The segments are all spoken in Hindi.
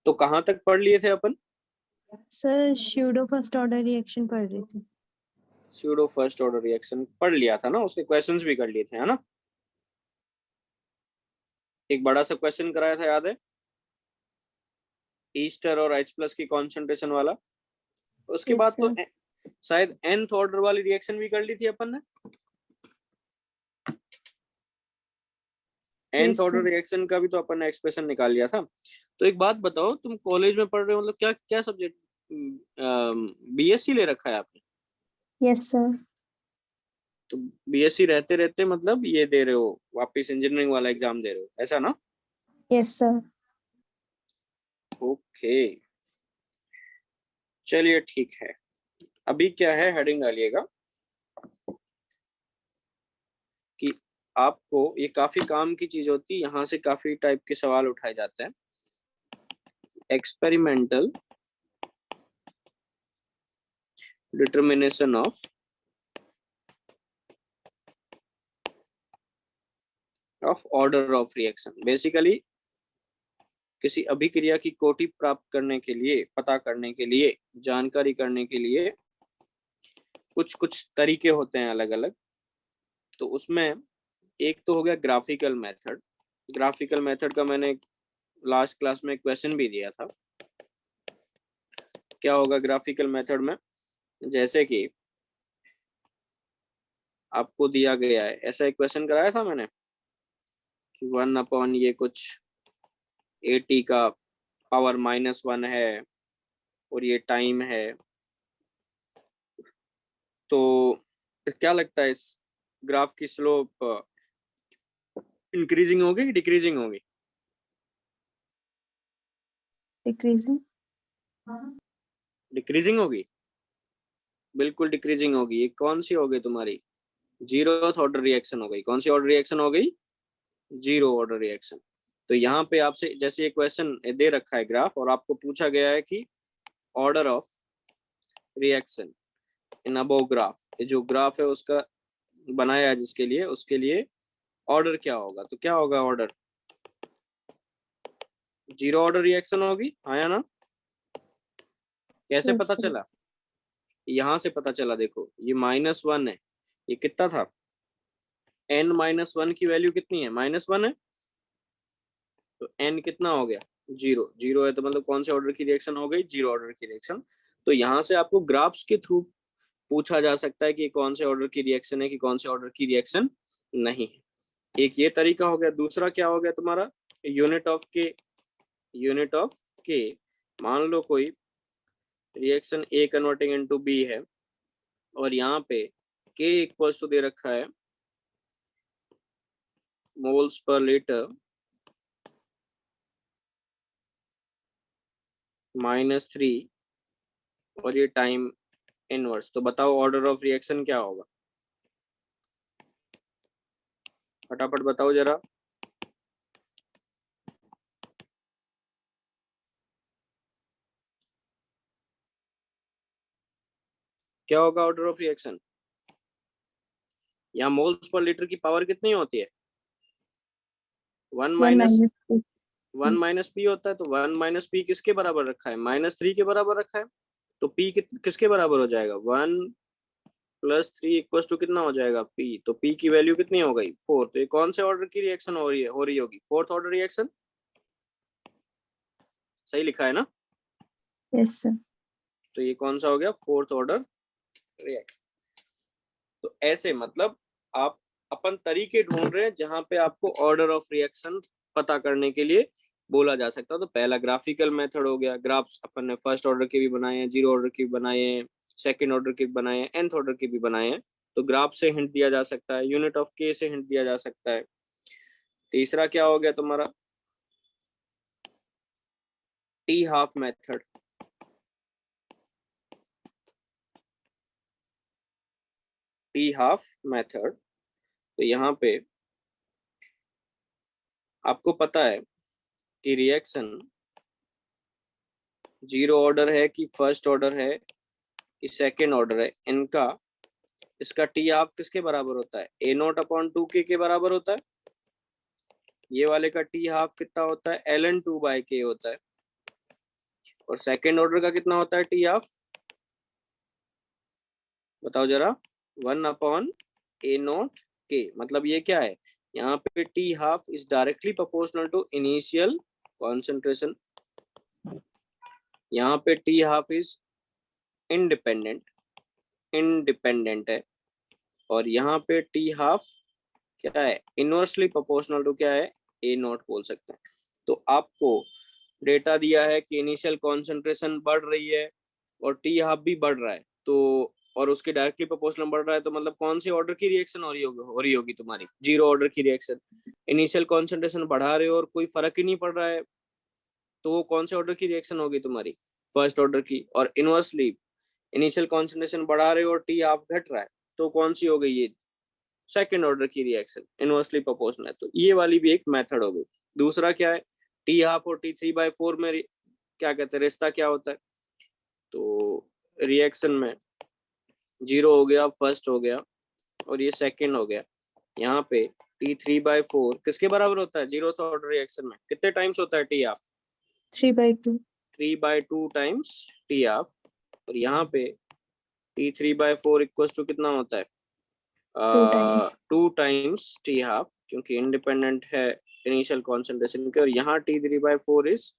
तो कहाँ तक पढ़ लिए थे अपन? Sir pseudo first order reaction पढ़ रही थी। स्यूडो फर्स्ट ऑर्डर रिएक्शन पढ़ लिया था ना, उसके क्वेश्चंस भी कर लिए थे, है ना? एक बड़ा सा क्वेश्चन कराया था, याद है? ईस्टर और H प्लस की कॉन्सेंट्रेशन वाला। उसके यस बाद तो सर। शायद nth ऑर्डर वाली रिएक्शन भी कर ली थी अपन ने। nth yes order sir. Reaction का भी तो अपन ने एक्सप्रेशन निकाल लिया था। तो एक बात बताओ, तुम कॉलेज में पढ़ रहे हो, मतलब क्या क्या सब्जेक्ट, बीएससी ले रखा है आपने? Yes sir. तो बीएससी रहते रहते मतलब ये दे रहे हो, वापस इंजीनियरिंग वाला एग्जाम दे रहे हो, ऐसा ना? Yes sir. ओके, चलिए ठीक है। अभी क्या है, हेडिंग डालिएगा कि आपको, ये काफी काम की चीज होती है, यहाँ से काफी टाइप के सवाल उठाए जाते हैं। Experimental determination of order of reaction. Basically किसी अभिक्रिया की कोटि प्राप्त करने के लिए, पता करने के लिए, जानकारी करने के लिए कुछ कुछ तरीके होते हैं अलग अलग। तो उसमें एक तो हो गया ग्राफिकल मेथड। ग्राफिकल मेथड का मैंने लास्ट क्लास में क्वेश्चन भी दिया था। क्या होगा ग्राफिकल मेथड में? जैसे कि आपको दिया गया है, ऐसा एक क्वेश्चन कराया था मैंने कि 1/, ये कुछ 80 का पावर -1 है और ये टाइम है। तो क्या लगता है, इस ग्राफ की स्लोप इंक्रीजिंग होगी कि डिक्रीजिंग होगी? डिक्रीजिंग। डिक्रीजिंग होगी, बिल्कुल डिक्रीजिंग होगी। ये कौन सी हो गई तुम्हारी? जीरोथ ऑर्डर रिएक्शन हो गई। कौन सी ऑर्डर रिएक्शन हो गई? Zero order reaction. तो यहाँ पे आपसे जैसे ये क्वेश्चन दे रखा है ग्राफ, और आपको पूछा गया है कि order of reaction in above graph, ये जो ग्राफ है उसका बनाया है जिसके लिए, उसके लिए ऑर्डर क्या होगा? तो क्या होगा ऑर्डर? जीरो ऑर्डर रिएक्शन होगी, आया ना? कैसे यस पता सर। चला? यहाँ से पता चला, देखो ये -1 है, ये कितना था? n-1 की वैल्यू कितनी है? -1 है, तो n कितना हो गया? जीरो। जीरो है तो मतलब कौन से ऑर्डर की रिएक्शन हो गई? जीरो ऑर्डर की रिएक्शन। तो यहाँ से आपको ग्राफ्स के थ्रू पूछा जा सकता है कि कौन से ऑर्डर की रिएक्शन है कि कौन से ऑर्डर की रिएक्शन नहीं है। एक ये तरीका हो गया। दूसरा क्या हो गया तुम्हारा? यूनिट ऑफ के। यूनिट ऑफ के, मान लो कोई रिएक्शन ए कन्वर्टिंग इनटू बी है, और यहाँ पे के इक्वल्स टू दे रखा है मोल्स पर लीटर -3, और ये टाइम इनवर्स। तो बताओ ऑर्डर ऑफ रिएक्शन क्या होगा? फटाफट बताओ जरा। क्या होगा ऑर्डर ऑफ रिएक्शन? यहाँ मोल्स पर लीटर की पावर कितनी होती है? 1 one minus minus 1 minus P होता है। तो 1 - p किसके बराबर रखा है? -3 के बराबर रखा है। तो p किसके बराबर हो जाएगा? 1 + 3 = कितना हो जाएगा? p। तो p की वैल्यू कितनी हो गई? 4। तो ये कौन से ऑर्डर की रिएक्शन हो रही होगी? Fourth order reaction. सही लिखा है ना? Yes sir. तो ये कौन सा हो गया? Fourth order reaction. तो ऐसे मतलब आप अपन तरीके ढूंढ रहे हैं जहां पे आपको ऑर्डर ऑफ रिएक्शन पता करने के लिए बोला जा सकता है। तो पहला ग्राफिकल मेथड हो गया। ग्राफ्स अपन ने फर्स्ट ऑर्डर के भी बनाए हैं, जीरो ऑर्डर के भी बनाए हैं, सेकेंड ऑर्डर के भी बनाए हैं, nth ऑर्डर के भी बनाए हैं। तो ग्राफ से हिंट दिया जा सकता है, यूनिट ऑफ के से हिंट दिया जा सकता है। तीसरा क्या हो गया तुम्हारा? T half method. T half method, तो यहाँ पे आपको पता है कि रिएक्शन जीरो ऑर्डर है कि फर्स्ट ऑर्डर है कि सेकेंड ऑर्डर है, इनका, इसका टी हाफ किसके बराबर होता है? A0/2k के बराबर होता है। ये वाले का टी हाफ कितना होता है? ln2/k होता है। और सेकेंड ऑर्डर का कितना होता है टी हाफ, बताओ जरा, 1/a0 k। मतलब ये क्या है, यहाँ पे T half is directly proportional to initial concentration, यहाँ पे T half is independent independent है, और यहाँ पे टी हाफ क्या है, इनवर्सली प्रोपोर्शनल टू क्या है, a0 बोल सकते हैं। तो आपको डेटा दिया है कि इनिशियल कॉन्सेंट्रेशन बढ़ रही है और टी हाफ भी बढ़ रहा है, तो और उसके डायरेक्टली प्रोपोर्शनल बढ़ रहा है, तो मतलब कौन सी ऑर्डर की रिएक्शन हो रही होगी तुम्हारी, जीरो ऑर्डर की रिएक्शन। इनिशियल कॉन्सेंट्रेशन बढ़ा रहे हो और कोई फर्क ही नहीं पड़ रहा है, तो वो कौन से ऑर्डर की रिएक्शन होगी तुम्हारी, फर्स्ट ऑर्डर की। और इनवर्सली इनिशियल कॉन्सेंट्रेशन बढ़ा रहे हो और टी हाफ घट रहा है, तो कौन सी हो गई ये, सेकेंड ऑर्डर की रिएक्शन, इनवर्सली प्रोपोर्शनल है। तो ये वाली भी एक मेथड हो गई। दूसरा क्या है, टी हाफ और T3/4 में क्या कहते हैं, रिश्ता क्या होता है, तो रिएक्शन में जीरो हो गया, फर्स्ट हो गया और ये सेकेंड हो गया। यहाँ पे T3/4 किसके बराबर होता है, जीरो ऑर्डर रिएक्शन में कितने टाइम्स होता है T half, 3/2. 3/2 times T half. और यहाँ पे T3/4 इक्वल टू कितना होता है, 2 times. 2 टाइम्स टी हाफ, क्योंकि इंडिपेंडेंट है इनिशियल कॉन्सेंट्रेशन के। और यहाँ T3/4 इज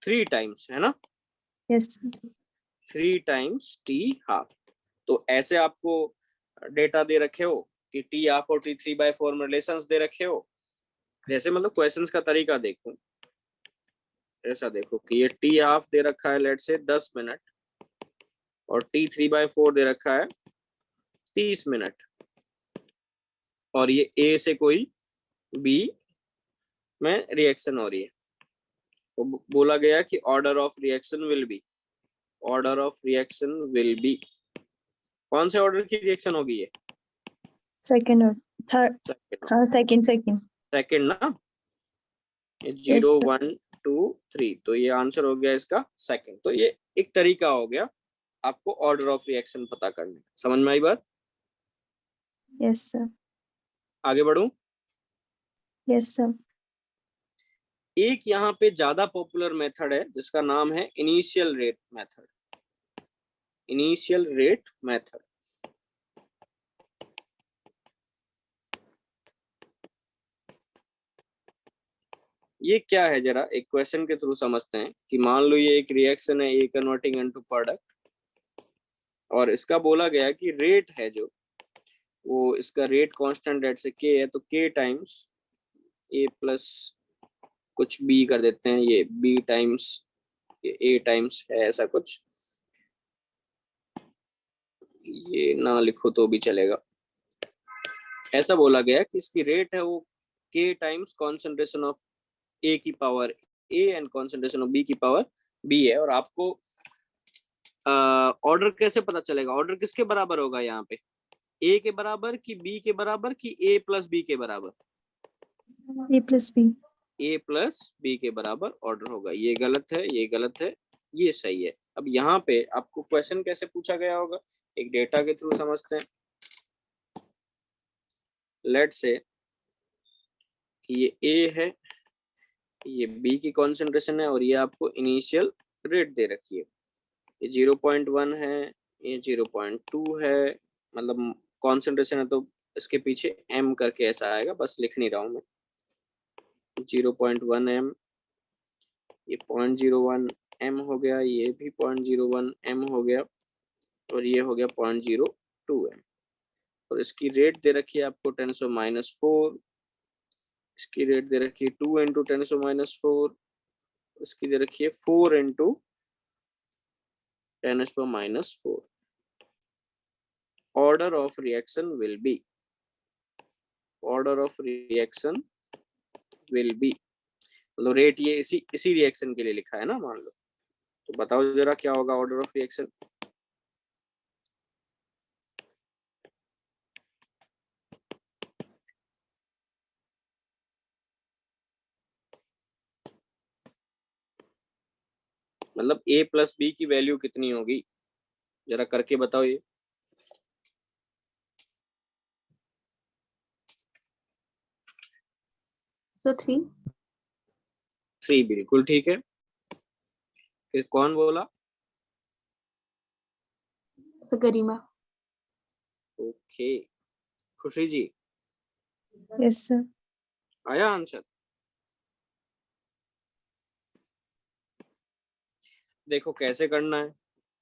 3 टाइम्स, है ना, Yes. 3 times T half. तो ऐसे आपको डेटा दे रखे हो कि टी हाफ और T3/4 में रिलेशन दे रखे हो, जैसे मतलब क्वेश्चंस का तरीका देखो, ऐसा देखो कि ये टी हाफ दे रखा है लेट से 10 मिनट, और T3/4 दे रखा है 30 मिनट, और ये ए से कोई बी में रिएक्शन हो रही है। तो बोला गया कि order of reaction will be, order of reaction will be, कौन से ऑर्डर की रिएक्शन होगी ये, Second or third. Second. Second ना, Yes, 0 1 2 3, तो ये आंसर हो गया इसका सेकंड। तो ये एक तरीका हो गया आपको ऑर्डर ऑफ रिएक्शन पता करने, समझ में आई बात। yes, sir. आगे बढ़ूं, Yes, sir. एक यहाँ पे ज्यादा पॉपुलर मेथड है जिसका नाम है initial rate method, initial rate method. ये क्या है, जरा एक क्वेश्चन के थ्रू समझते हैं कि मान लो ये एक रिएक्शन है, ए कन्वर्टिंग इनटू प्रोडक्ट, और इसका बोला गया कि रेट है जो, वो इसका रेट कांस्टेंट रेट से के है, तो के टाइम्स ए प्लस कुछ बी कर देते हैं, ये बी टाइम्स ए टाइम्स है, ऐसा कुछ, ये ना लिखो तो भी चलेगा। ऐसा बोला गया कि इसकी रेट है वो के टाइम्स कॉन्सेंट्रेशन ऑफ ए की power A and concentration of B की पावर बी है। और आपको ऑर्डर कैसे पता चलेगा, ऑर्डर किसके बराबर होगा यहाँ पे, ए के बराबर कि बी के बराबर कि ए प्लस बी के बराबर, A plus B. A plus B के बराबर ऑर्डर होगा। ये गलत है, ये गलत है, ये सही है। अब यहाँ पे आपको क्वेश्चन कैसे पूछा गया होगा, एक डेटा के थ्रू समझते हैं। लेट से कि ये ए है, ये बी की कॉन्सेंट्रेशन है, और ये आपको इनिशियल रेट दे रखी है, ये 0.1 है, ये 0.2 है, मतलब कॉन्सेंट्रेशन है तो इसके पीछे एम करके ऐसा आएगा, बस लिख नहीं रहा हूँ मैं। 0.1 एम, ये 0.01 एम हो गया, ये भी 0.01 एम हो गया, और ये हो गया 0.02 एम। और इसकी रेट दे रखी है आपको 10⁻⁻⁴, इसकी रेट दे रखी है 2 इंटू 10⁻⁴, इसकी दे रखी है 4 into 10⁻⁴। Order of reaction will be, order of reaction will be, मतलब रेट ये इसी रिएक्शन के लिए लिखा है ना, मान लो। तो बताओ जरा क्या होगा ऑर्डर ऑफ रिएक्शन, मतलब ए प्लस बी की वैल्यू कितनी होगी, जरा करके बताओ ये। So 3. 3 बिल्कुल ठीक है। कौन बोला? गरिमा। ओके, खुशी जी Yes, sir. आया आंसर? देखो कैसे करना है,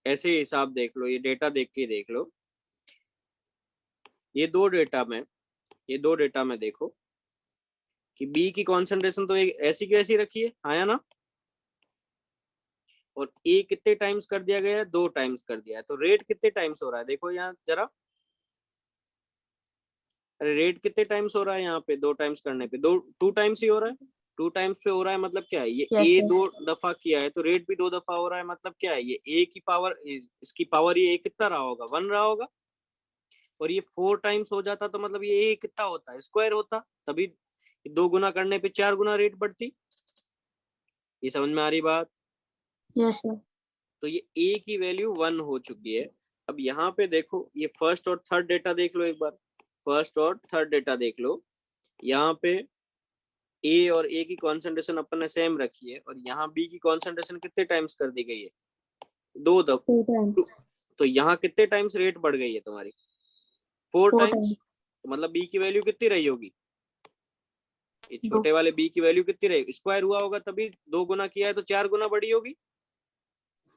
ऐसे ही हिसाब देख लो, ये डेटा देख के देख लो। ये दो डेटा में देखो कि बी की कॉन्सेंट्रेशन तो एक ऐसी की ऐसी रखी है, आया ना? और ए कितने टाइम्स कर दिया गया है? 2 टाइम्स कर दिया है। तो रेट कितने टाइम्स हो रहा है? देखो यहाँ जरा, अरे रेट कितने टाइम्स हो रहा है यहाँ पे? 2 टाइम्स करने पे 2 टाइम्स ही हो रहा है। 2 टाइम्स पे हो रहा है मतलब क्या है? ये Yes, ए sir. 2 दफा किया है तो रेट भी 2 दफा हो रहा है, मतलब क्या है? ये ए की पावर, इसकी पावर ये ए कितना रहा होगा? 1 रहा होगा। और ये 4 टाइम्स हो जाता तो मतलब ये ए कितना होता है? स्क्वायर होता, तभी 2 गुना करने पे 4 गुना रेट बढ़ती। ये समझ में आ रही बात? Yes, sir. तो ये ए की वैल्यू 1 हो चुकी है। अब यहाँ पे देखो, ये फर्स्ट और थर्ड डेटा देख लो एक बार, फर्स्ट और थर्ड डेटा देख लो। यहाँ पे ए और ए की कॉन्सेंट्रेशन अपन ने सेम रखी है, और यहाँ बी की कॉन्सेंट्रेशन कितने टाइम्स कर दी गई है? 2 दफा। 2 times. तो यहाँ कितने टाइम्स रेट बढ़ गई है तुम्हारी? 4 4 टाइम्स। times. तो मतलब बी की वैल्यू कितनी रही होगी? ये दो। छोटे वाले बी की वैल्यू कितनी रहेगी? स्क्वायर हुआ होगा तभी 2 गुना किया है तो 4 गुना बड़ी होगी।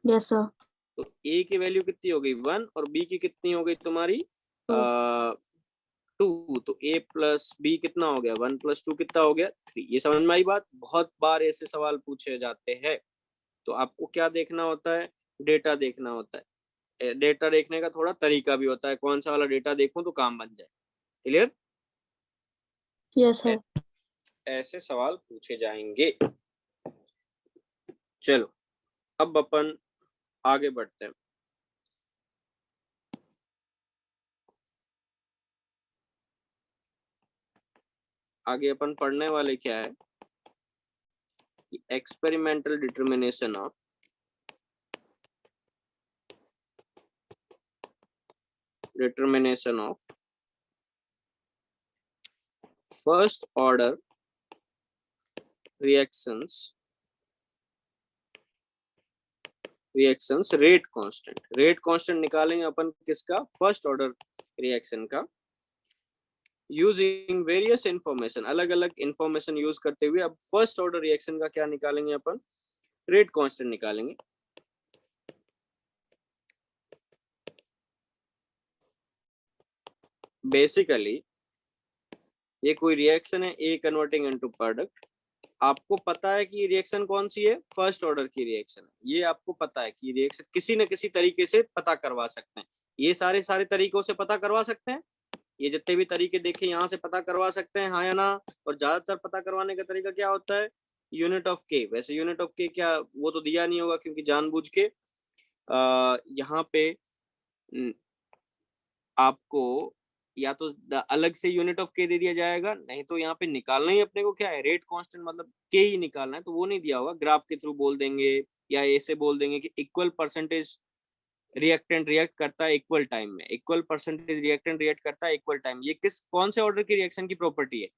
Yes, sir. तो ए की वैल्यू कितनी हो गई? 1, और बी की कितनी हो गई तुम्हारी? 2। तो ए प्लस बी कितना हो गया? 1 + 2 कितना हो गया? 3। ये समझ में आई बात? बहुत बार ऐसे सवाल पूछे जाते हैं। तो आपको क्या देखना होता है? डेटा देखना होता है। डेटा देखने का थोड़ा तरीका भी होता है, कौन सा वाला डेटा देखूं तो काम बन जाए। क्लियर? Yes, sir. ऐसे सवाल पूछे जाएंगे। चलो अब अपन आगे बढ़ते हैं। आगे अपन पढ़ने वाले क्या है? Experimental determination of first order reactions rate constant निकालेंगे अपन किसका? फर्स्ट ऑर्डर रिएक्शन का, यूजिंग वेरियस इंफॉर्मेशन, अलग अलग इंफॉर्मेशन यूज करते हुए। अब फर्स्ट ऑर्डर रिएक्शन का क्या निकालेंगे अपन? रेट कांस्टेंट निकालेंगे। बेसिकली ये कोई रिएक्शन है, ए कन्वर्टिंग इनटू प्रोडक्ट। आपको पता है कि रिएक्शन कौन सी है? फर्स्ट ऑर्डर की रिएक्शन है। ये आपको पता है कि रिएक्शन किसी न किसी तरीके से पता करवा सकते हैं। ये सारे तरीकों से पता करवा सकते हैं। ये जितने भी तरीके देखे यहाँ से पता करवा सकते हैं, हाँ या ना? और ज्यादातर पता करवाने का तरीका क्या होता है? यूनिट ऑफ के। वैसे यूनिट ऑफ के क्या, वो तो दिया नहीं होगा क्योंकि जानबूझ के यहाँ पे आपको या तो अलग से यूनिट ऑफ के दे दिया जाएगा, नहीं तो यहाँ पे निकालना ही अपने को क्या है? रेट कांस्टेंट, मतलब के ही निकालना है। तो वो नहीं दिया होगा, ग्राफ के थ्रू बोल देंगे या ऐसे बोल देंगे कि इक्वल परसेंटेज रिएक्टेंट रिएक्ट करता है इक्वल टाइम में, इक्वल परसेंटेज रिएक्टेंट रिएक्ट करता है इक्वल टाइम। ये कौन से ऑर्डर की रिएक्शन की प्रॉपर्टी है?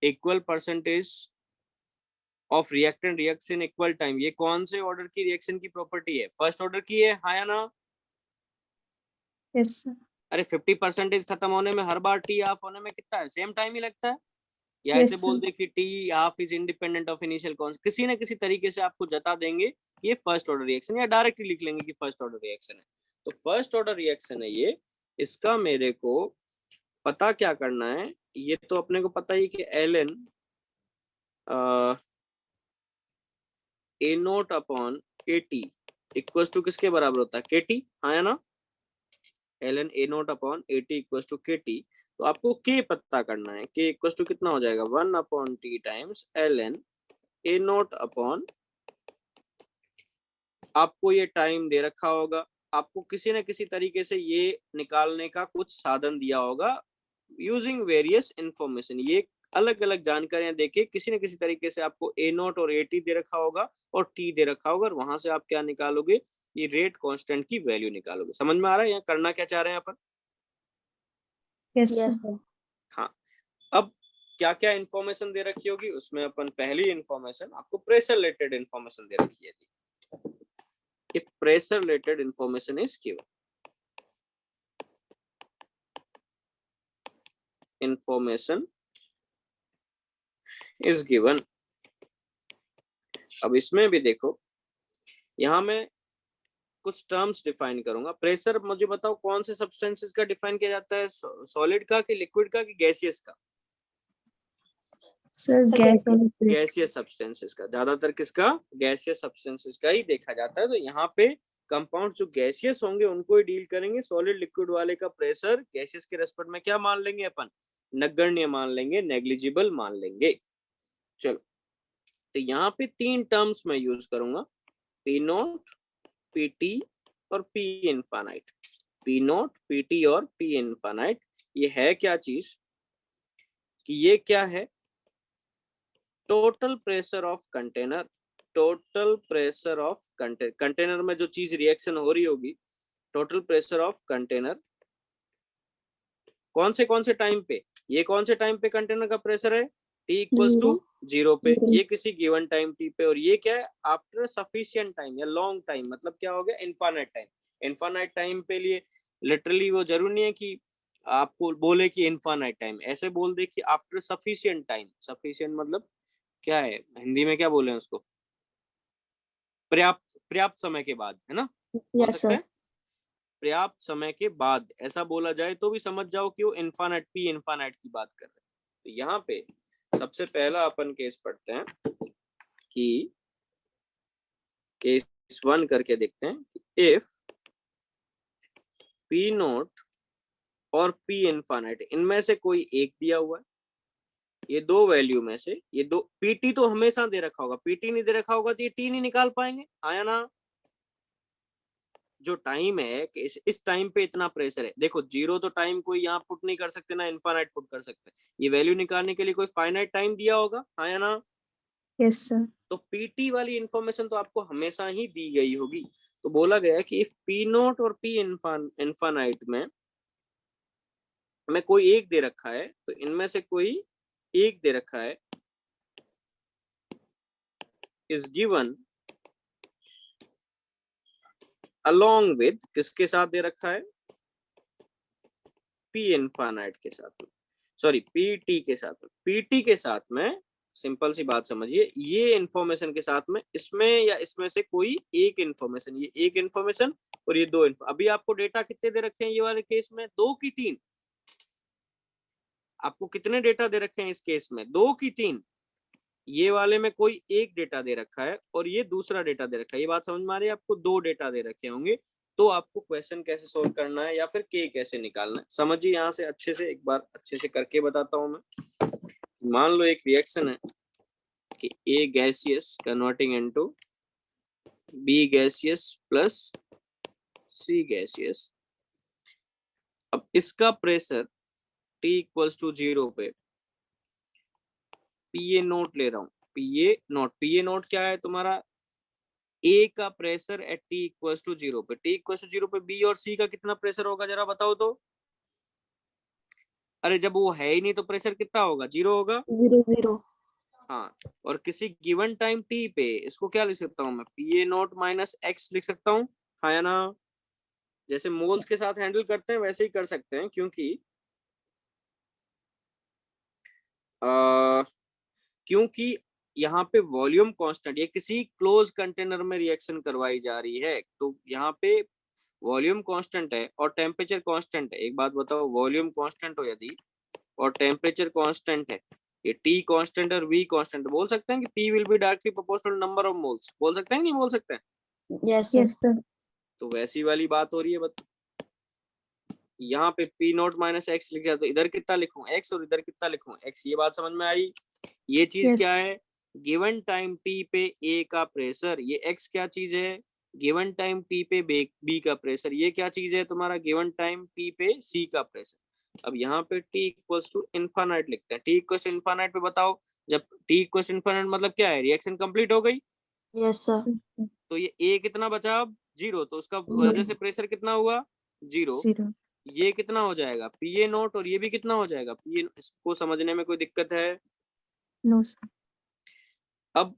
Equal percentage of reactant reaction equal time, ये कौन से ऑर्डर की रिएक्शन की प्रॉपर्टी है? फर्स्ट ऑर्डर की है, हाँ या ना? Yes, sir. अरे 50% खत्म होने में, हर बार टी हाफ होने में कितना है? सेम टाइम ही लगता है। या Yes, ऐसे sir. बोल दे कि T half is independent of initial constant, किसी न किसी तरीके से आपको जता देंगे कि ये फर्स्ट ऑर्डर रिएक्शन, या डायरेक्टली लिख लेंगे कि फर्स्ट ऑर्डर रिएक्शन है। तो फर्स्ट ऑर्डर रिएक्शन है ये। इसका मेरे को पता क्या करना है? ये तो अपने को पता ही कि ln A0/AT इक्वल्स टू किसके बराबर होता है? KT, हाँ या ना? ln A0/AT equals to KT। तो आपको k पता करना है। k इक्वल्स टू कितना हो जाएगा? 1/T टाइम्स ln A0/, आपको ये टाइम दे रखा होगा, आपको किसी न किसी तरीके से ये निकालने का कुछ साधन दिया होगा, यूजिंग वेरियस इंफॉर्मेशन। ये अलग अलग जानकारियां देके किसी न किसी तरीके से आपको A0 और AT दे रखा होगा और T दे रखा होगा, और वहां से आप क्या निकालोगे? ये रेट कांस्टेंट की वैल्यू निकालोगे। समझ में आ रहा है यहाँ करना क्या चाह रहे हैं अपन? Yes, Yes, sir. sir. हाँ, अब क्या क्या इंफॉर्मेशन दे रखी होगी, उसमें अपन पहली इंफॉर्मेशन आपको प्रेशर रिलेटेड इंफॉर्मेशन दे रखी है कि pressure related information is given, information is given. अब इसमें भी देखो, यहां मैं कुछ टर्म्स डिफाइन करूंगा। प्रेशर मुझे बताओ कौन से सब्सटेंसेस का डिफाइन किया जाता है, सॉलिड का कि लिक्विड का कि गैसियस का? सर गैस और लिक्विड। गैसियस सब्सटेंसेस का, ज्यादातर किसका, गैसियस सब्सटेंसेस का ही देखा जाता है। तो यहाँ पे कंपाउंड जो गैसियस होंगे उनको ही डील करेंगे। सॉलिड लिक्विड वाले का प्रेशर गैसियस के रेस्पेक्ट में क्या मान लेंगे अपन, नगण्य मान लेंगे, नेग्लिजिबल मान लेंगे। चलो, तो यहाँ पे 3 टर्म्स मैं यूज करूंगा, पी नॉट, पीटी और P infinite. P not, PT और पी इनफाइनाइट, ये है क्या चीज कि ये क्या है, total pressure of container. Total pressure of container में जो चीज रिएक्शन हो रही होगी, टोटल प्रेशर ऑफ कंटेनर कौन से टाइम पे, ये कौन से टाइम पे कंटेनर का प्रेशर है, T इक्वल्स टू 0 पे, ये किसी गिवन टाइम T पे, और ये क्या है, आफ्टर सफिशिएंट टाइम या लॉन्ग टाइम, मतलब क्या हो गया, इनफाइनाइट टाइम। इनफाइनाइट टाइम पे लिए लिटरली वो जरूरी नहीं है कि आपको बोले कि इनफाइनाइट टाइम, ऐसे बोल दे कि आफ्टर सफिशिएंट टाइम। सफिशिएंट मतलब क्या है, हिंदी में क्या बोले उसको, पर्याप्त, पर्याप्त समय के बाद, है ना, बोल Yes, सकते sir. हैं पर्याप्त समय के बाद, ऐसा बोला जाए तो भी समझ जाओ कि वो इनफाइनाइट, पी इनफाइनाइट की बात कर रहे हैं। तो यहाँ पे सबसे पहला अपन केस पढ़ते हैं कि केस 1 करके देखते हैं, इफ पी नोट और पी इनफाइनाइट, इनमें से कोई एक दिया हुआ है, ये दो वैल्यू में से ये दो, पीटी तो हमेशा दे रखा होगा, पीटी नहीं दे रखा होगा तो ये टी नहीं निकाल पाएंगे, आया ना। जो टाइम है कि इस टाइम पे इतना प्रेशर है, देखो 0 तो टाइम कोई यहाँ पुट नहीं कर सकते ना इनफाइनाइट पुट कर सकते, ये वैल्यू निकालने के लिए कोई फाइनाइट टाइम दिया होगा, आया ना। Yes sir. तो पीटी वाली इंफॉर्मेशन तो आपको हमेशा ही दी गई होगी। तो बोला गया कि इफ पी नोट और पी इनफाइनाइट में कोई एक दे रखा है, तो इनमें से कोई एक दे रखा है, इज गिवन अलोंग विद, किसके साथ दे रखा है, पी इनफाइनाइट के साथ में, सॉरी पीटी के साथ में, पीटी के साथ में, सिंपल सी बात समझिए, ये इंफॉर्मेशन के साथ में इसमें या इसमें से कोई एक इंफॉर्मेशन, ये एक इंफॉर्मेशन और ये दो अभी आपको डेटा कितने दे रखे हैं ये वाले केस में, 2 की 3, आपको कितने डेटा दे रखे हैं इस केस में, 2 की 3, ये वाले में कोई एक डेटा दे रखा है और ये दूसरा डेटा दे रखा है, ये बात समझ में आ रही है आपको, 2 डेटा दे रखे होंगे, तो आपको क्वेश्चन कैसे सोल्व करना है या फिर के कैसे निकालना है, समझिए यहाँ से अच्छे से, एक बार अच्छे से करके बताता हूं मैं। मान लो एक रिएक्शन है कि A gaseous converting into B gaseous plus C gaseous. अब इसका प्रेशर T इक्वल्स टू 0 पे PA नोट ले रहा हूं, PA नोट क्या है तुम्हारा, A का pressure at T equals to 0 पे, T इक्वल्स टू 0 पे B और C का कितना प्रेशर होगा जरा बताओ तो, अरे जब वो है ही नहीं तो प्रेशर कितना होगा, 0 होगा। 0. हाँ, और किसी गिवन टाइम T पे इसको क्या लिख सकता हूँ मैं, PA नोट माइनस X लिख सकता हूँ, हाँ या ना। जैसे मोल्स के साथ हैंडल करते हैं वैसे ही कर सकते हैं, क्योंकि यहाँ पे वॉल्यूम कांस्टेंट, ये किसी क्लोज कंटेनर में रिएक्शन करवाई जा रही है, तो यहाँ पे वॉल्यूम कांस्टेंट है और टेम्परेचर कांस्टेंट है। एक बात बताओ, वॉल्यूम कांस्टेंट हो यदि और टेम्परेचर कांस्टेंट है, ये T कांस्टेंट और V कांस्टेंट, बोल सकते हैं कि P will be directly proportional number of moles, बोल सकते हैं नहीं बोल सकते हैं, Yes, sir. Yes sir. तो वैसी वाली बात हो रही है। यहाँ पे P नोट माइनस एक्स लिखा, तो इधर कितना लिखूं x और इधर कितना लिखूं x, ये बात समझ में आई। ये चीज Yes. क्या है, गिवन टाइम T पे A का प्रेशर, ये x क्या चीज है, गिवन टाइम T पे B का प्रेशर, ये क्या चीज है तुम्हारा, गिवन टाइम T पे C का प्रेशर। अब यहाँ पे T इक्वल्स टू इनफाइनाइट लिखते हैं, T इक्वल्स टू इनफाइनाइट पे बताओ, जब T इक्वल्स टू इनफाइनाइट मतलब क्या है, रिएक्शन कंप्लीट हो गई, Yes, sir. तो ये A कितना बचा अब 0, तो उसका वजह से प्रेशर कितना हुआ 0, 0। ये कितना हो जाएगा पी ए नोट, और ये भी कितना हो जाएगा पी ए। इसको समझने में कोई दिक्कत है? No sir. अब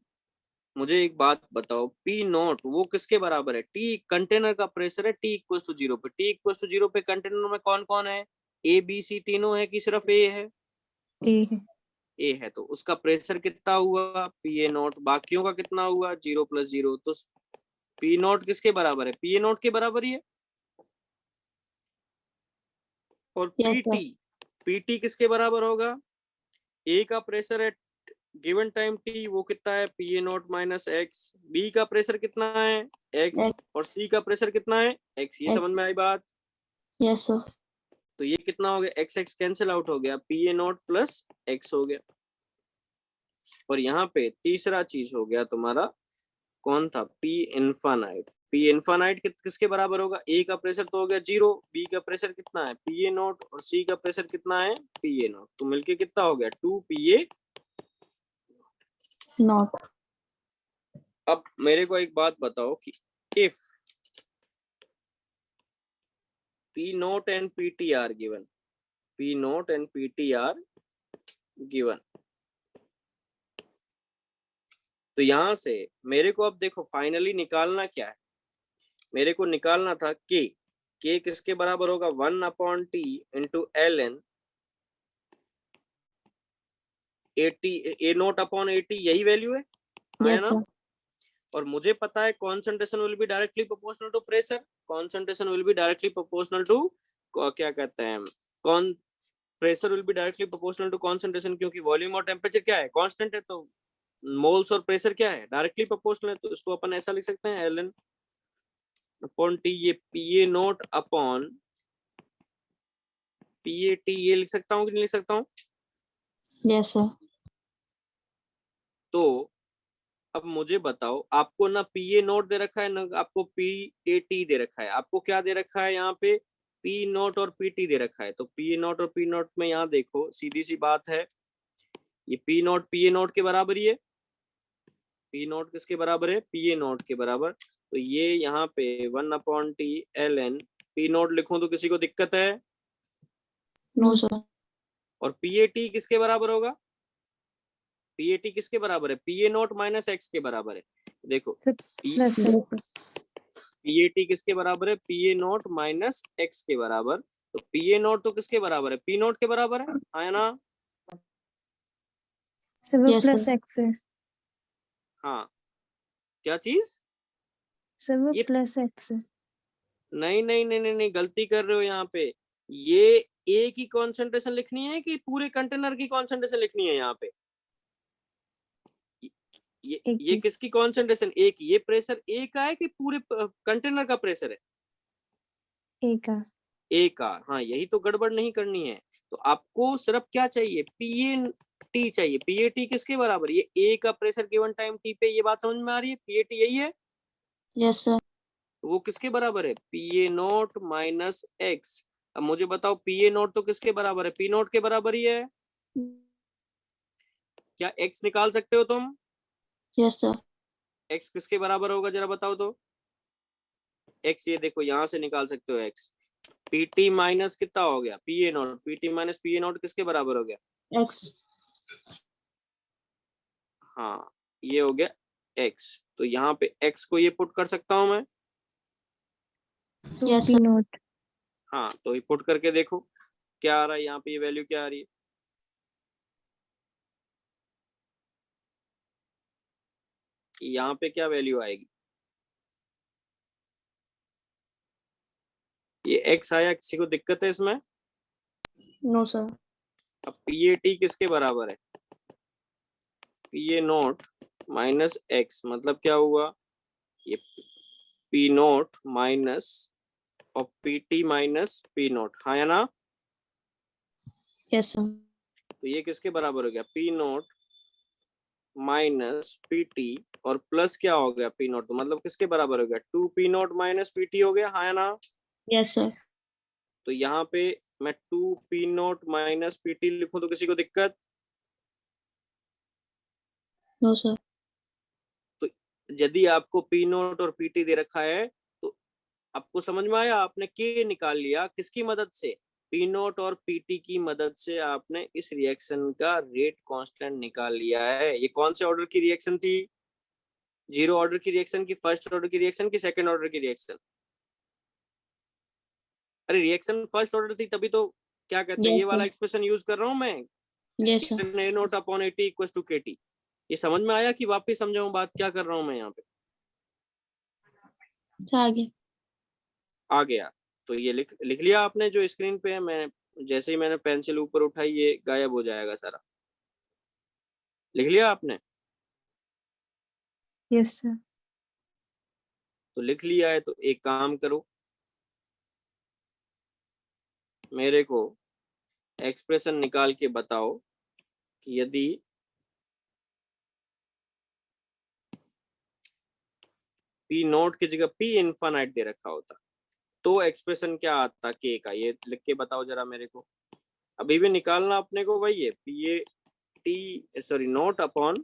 मुझे एक बात बताओ, पी नोट वो किसके बराबर है? टी कंटेनर का प्रेशर है, टी इक्वल टू जीरो पे। टी इक्वल टू जीरो पे कंटेनर में कौन कौन है? ए बी सी तीनों है कि सिर्फ ए है? ए है। ए है, तो उसका प्रेशर कितना हुआ पी ए नोट, बाकियों का कितना हुआ जीरो प्लस जीरो। तो पी नोट किसके बराबर है? पी ए नोट के बराबर ही है। और Yes, sir. पीटी, पीटी किसके बराबर होगा? ए का प्रेशर है गिवन टाइम टी, वो कितना है P A naught minus X. B का प्रेशर कितना है? एक्स। X. और सी का प्रेशर कितना है? एक्स। ये X. समझ में आई बात? Yes, sir. तो ये कितना हो गया? एक्स एक्स कैंसिल आउट हो गया, P A naught plus x हो गया। और यहाँ पे तीसरा चीज हो गया तुम्हारा, कौन था? P infinite. पी इन्फानाइट किसके बराबर होगा? ए का प्रेशर तो हो गया जीरो, बी का प्रेशर कितना है पी ए नोट, और सी का प्रेशर कितना है पी ए नोट। तो मिलके कितना हो गया? Two P A. Not. अब मेरे को एक बात बताओ कि if P naught and P T are given, P naught and P T are given, तो यहां से मेरे को अब देखो फाइनली निकालना क्या है? मेरे को निकालना था के किसके बराबर होगा? 1/t into L N A T, A naught upon A T, यही वैल्यू है, हाँ Yes, ना? sir. और मुझे पता है concentration will be directly proportional to pressure. Concentration will be directly proportional to, क्या कहते हैं, कौन, pressure will be directly proportional to concentration, क्योंकि वॉल्यूम और टेम्परेचर क्या है? कांस्टेंट है, तो मोल्स और प्रेशर क्या है? डायरेक्टली प्रोपोर्शनल है। तो इसको अपन ऐसा लिख सकते हैं, एल एन अपॉन टी, ये P A naught upon P A T, ये लिख सकता हूँ कि नहीं लिख सकता हूँ? Yes, sir. तो अब मुझे बताओ, आपको ना पी ए नोट दे रखा है ना आपको पी ए टी दे रखा है, आपको क्या दे रखा है यहाँ पे? पी नोट और पी टी दे रखा है। तो पी ए नोट और पी नोट में यहाँ देखो सीधी सी बात है, ये P naught P A note के बराबर ही है। पी नोट किसके बराबर है? पी ए नोट के बराबर। तो ये यहाँ पे 1/t L N P note लिखूं तो किसी को दिक्कत है? No, sir. और पी ए टी किसके बराबर होगा? पी ए टी किसके बराबर है? P A naught minus x के बराबर है। देखो प्लस है। Yes, sir. P A T किसके बराबर है? P A naught minus x के बराबर। तो पी ए नोट तो किसके बराबर है? पी नोट के बराबर है, आया ना? सर वो Yes, प्लस sir. एक्स है। हाँ, क्या चीज? सर वो ये प्लस एक्स है। नहीं नहीं नहीं नहीं नहीं, गलती कर रहे हो यहाँ पे। ये ए की कॉन्सेंट्रेशन लिखनी है कि पूरे कंटेनर की कॉन्सेंट्रेशन लिखनी है यहाँ पे? एक ये ही। किसकी कॉन्सेंट्रेशन? ए की। ये प्रेशर ए का है कि पूरे कंटेनर का प्रेशर है? ए का। ए का, हाँ, यही तो गड़बड़ नहीं करनी है। तो आपको सिर्फ क्या चाहिए? पीए टी चाहिए। पीए टी किसके बराबर? ये ए का प्रेशर गिवन टाइम टी पे, ये बात समझ में आ रही है? पीए टी यही है। Yes, sir. तो वो किसके बराबर है? पीए नोट माइनस एक्स। अब मुझे बताओ पीए नोट तो किसके बराबर है? पी नोट के बराबर ही है। क्या एक्स निकाल सकते हो तुम? Yes, sir. एक्स किसके बराबर होगा जरा बताओ तो? एक्स ये देखो यहां से निकाल सकते हो एक्स। पीटी माइनस कितना हो गया? पीए नोट। पीटी माइनस पीए नोट किसके बराबर हो गया? X. हाँ, ये हो गया एक्स। तो यहाँ पे एक्स को ये पुट कर सकता हूं मैं? Yes, P sir. नोट। हाँ, तो ये पुट करके देखो क्या आ रहा है यहाँ पे, ये वैल्यू क्या आ रही है? यहाँ पे क्या वैल्यू आएगी? ये एक्स आया, किसी को दिक्कत है इसमें? No, sir. अब पी ए टी किसके बराबर है? P A naught minus x, मतलब क्या हुआ? ये पी नोट माइनस और P T minus P note, हाँ या ना? Yes, sir. तो ये किसके बराबर हो गया? P naught minus P T और प्लस क्या हो गया पी नोट, तो मतलब किसके बराबर हो गया? Two P naught minus P T हो गया, हाँ या ना? Yes, sir. तो यहाँ पे मैं two P naught minus P T लिखूं तो किसी को दिक्कत? No, sir. तो यदि आपको पी नोट और पी टी दे रखा है तो आपको समझ में आया? आपने के निकाल लिया किसकी मदद से? पी नोट और पीटी की मदद से आपने इस रिएक्शन का रेट कांस्टेंट निकाल लिया है। ये कौन से ऑर्डर की रिएक्शन थी? जीरो ऑर्डर की रिएक्शन की, फर्स्ट ऑर्डर की रिएक्शन की, सेकंड ऑर्डर की रिएक्शन? अरे रिएक्शन फर्स्ट ऑर्डर थी, तभी तो क्या कहते हैं Yes, ये वाला sir. एक्सप्रेशन यूज कर रहा हूं मैं, Yes, sir. A naught upon AT equal to K T. ये समझ में आया कि वापिस समझाऊं बात क्या कर रहा हूं मैं यहाँ पे? आगे. आ गया? तो ये लिख लिया आपने जो स्क्रीन पे है। मैं जैसे ही मैंने पेंसिल ऊपर उठाई ये गायब हो जाएगा सारा। लिख लिया आपने? Yes, sir. तो लिख लिया है तो एक काम करो, मेरे को एक्सप्रेशन निकाल के बताओ कि यदि पी नोट की जगह पी इनफाइनाइट दे रखा होता तो एक्सप्रेशन क्या आता के का? ये लिख के बताओ जरा मेरे को। अभी भी निकालना अपने को वही है, P A T sorry note upon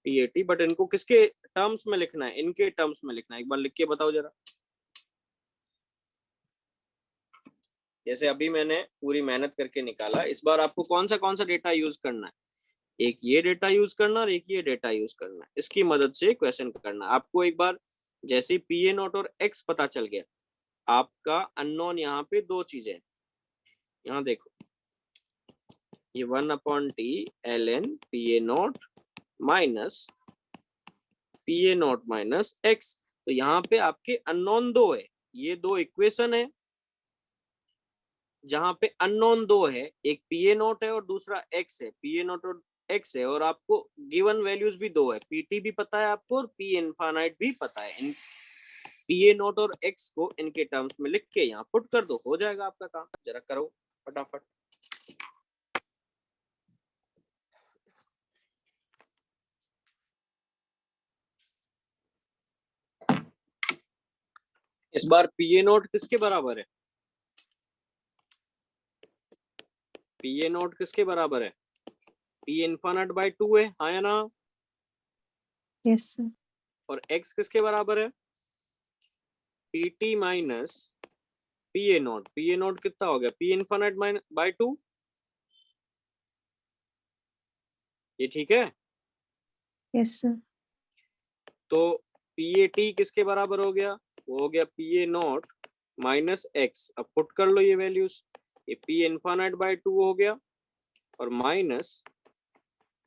P A T, but इनको किसके टर्म्स में लिखना है? इनके टर्म्स में लिखना है। एक बार लिख के बताओ जरा। जैसे अभी मैंने पूरी मेहनत करके निकाला, इस बार आपको कौन सा डेटा यूज करना है? एक ये डेटा यूज करना और एक ये डेटा यूज करना है। इसकी मदद से क्वेश्चन करना है आपको। एक बार जैसे पी ए नोट और एक्स पता चल गया, आपका अननोन यहाँ पे दो चीजें, यहाँ देखो, ये 1/t ln P A naught minus P A naught minus x. तो यहाँ पे आपके अननोन दो है, ये दो इक्वेशन है जहां पे अननोन दो है, एक पी ए नोट है और दूसरा एक्स है। पी ए नोट और एक्स है और आपको गिवन वैल्यूज भी दो है, पीटी भी पता है आपको और पी इनफाइनाइट भी पता है। इन पी ए नोट और एक्स को इनके टर्म्स में लिख के यहाँ पुट कर दो, हो जाएगा आपका काम। जरा करो फटाफट। इस बार पी ए नोट किसके बराबर है? पी ए नोट किसके बराबर है? पी इनफाइनाइट बाय 2 है, हाँ या ना? Yes, sir. और एक्स किसके बराबर है? P T minus P A naught. P A naught कितना हो गया? P infinite by 2। ये ठीक है? Yes, sir. तो पी ए टी किसके बराबर हो गया? वो हो गया P A naught minus X. अब पुट कर लो ये वैल्यूज, ये पी इनफाइनाइट बाय 2 हो गया और minus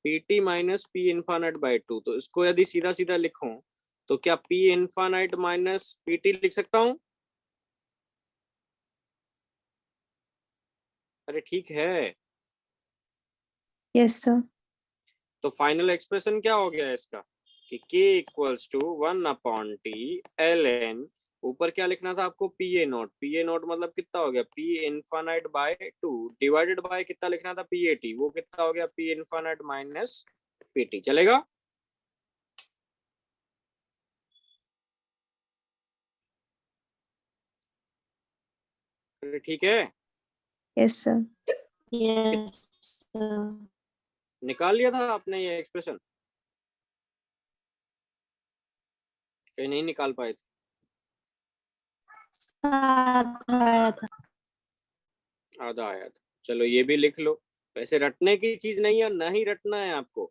P T minus P infinite by 2। तो इसको यदि सीधा सीधा लिखूं तो क्या P infinite minus P T लिख सकता हूं? अरे ठीक है। Yes, sir. तो फाइनल एक्सप्रेशन क्या हो गया इसका कि k equals to 1/t ln, ऊपर क्या लिखना था आपको? P A naught. P A naught मतलब कितना हो गया? P infinite by 2 divided by कितना लिखना था? पी ए टी, वो कितना हो गया? P infinite minus P T. चलेगा? ठीक है? Yes, sir. Yes, sir. निकाल लिया था आपने ये एक्सप्रेशन? कहीं नहीं निकाल पाए थे? आया था. आधा आया था। चलो ये भी लिख लो। वैसे रटने की चीज नहीं है, ना ही रटना है आपको,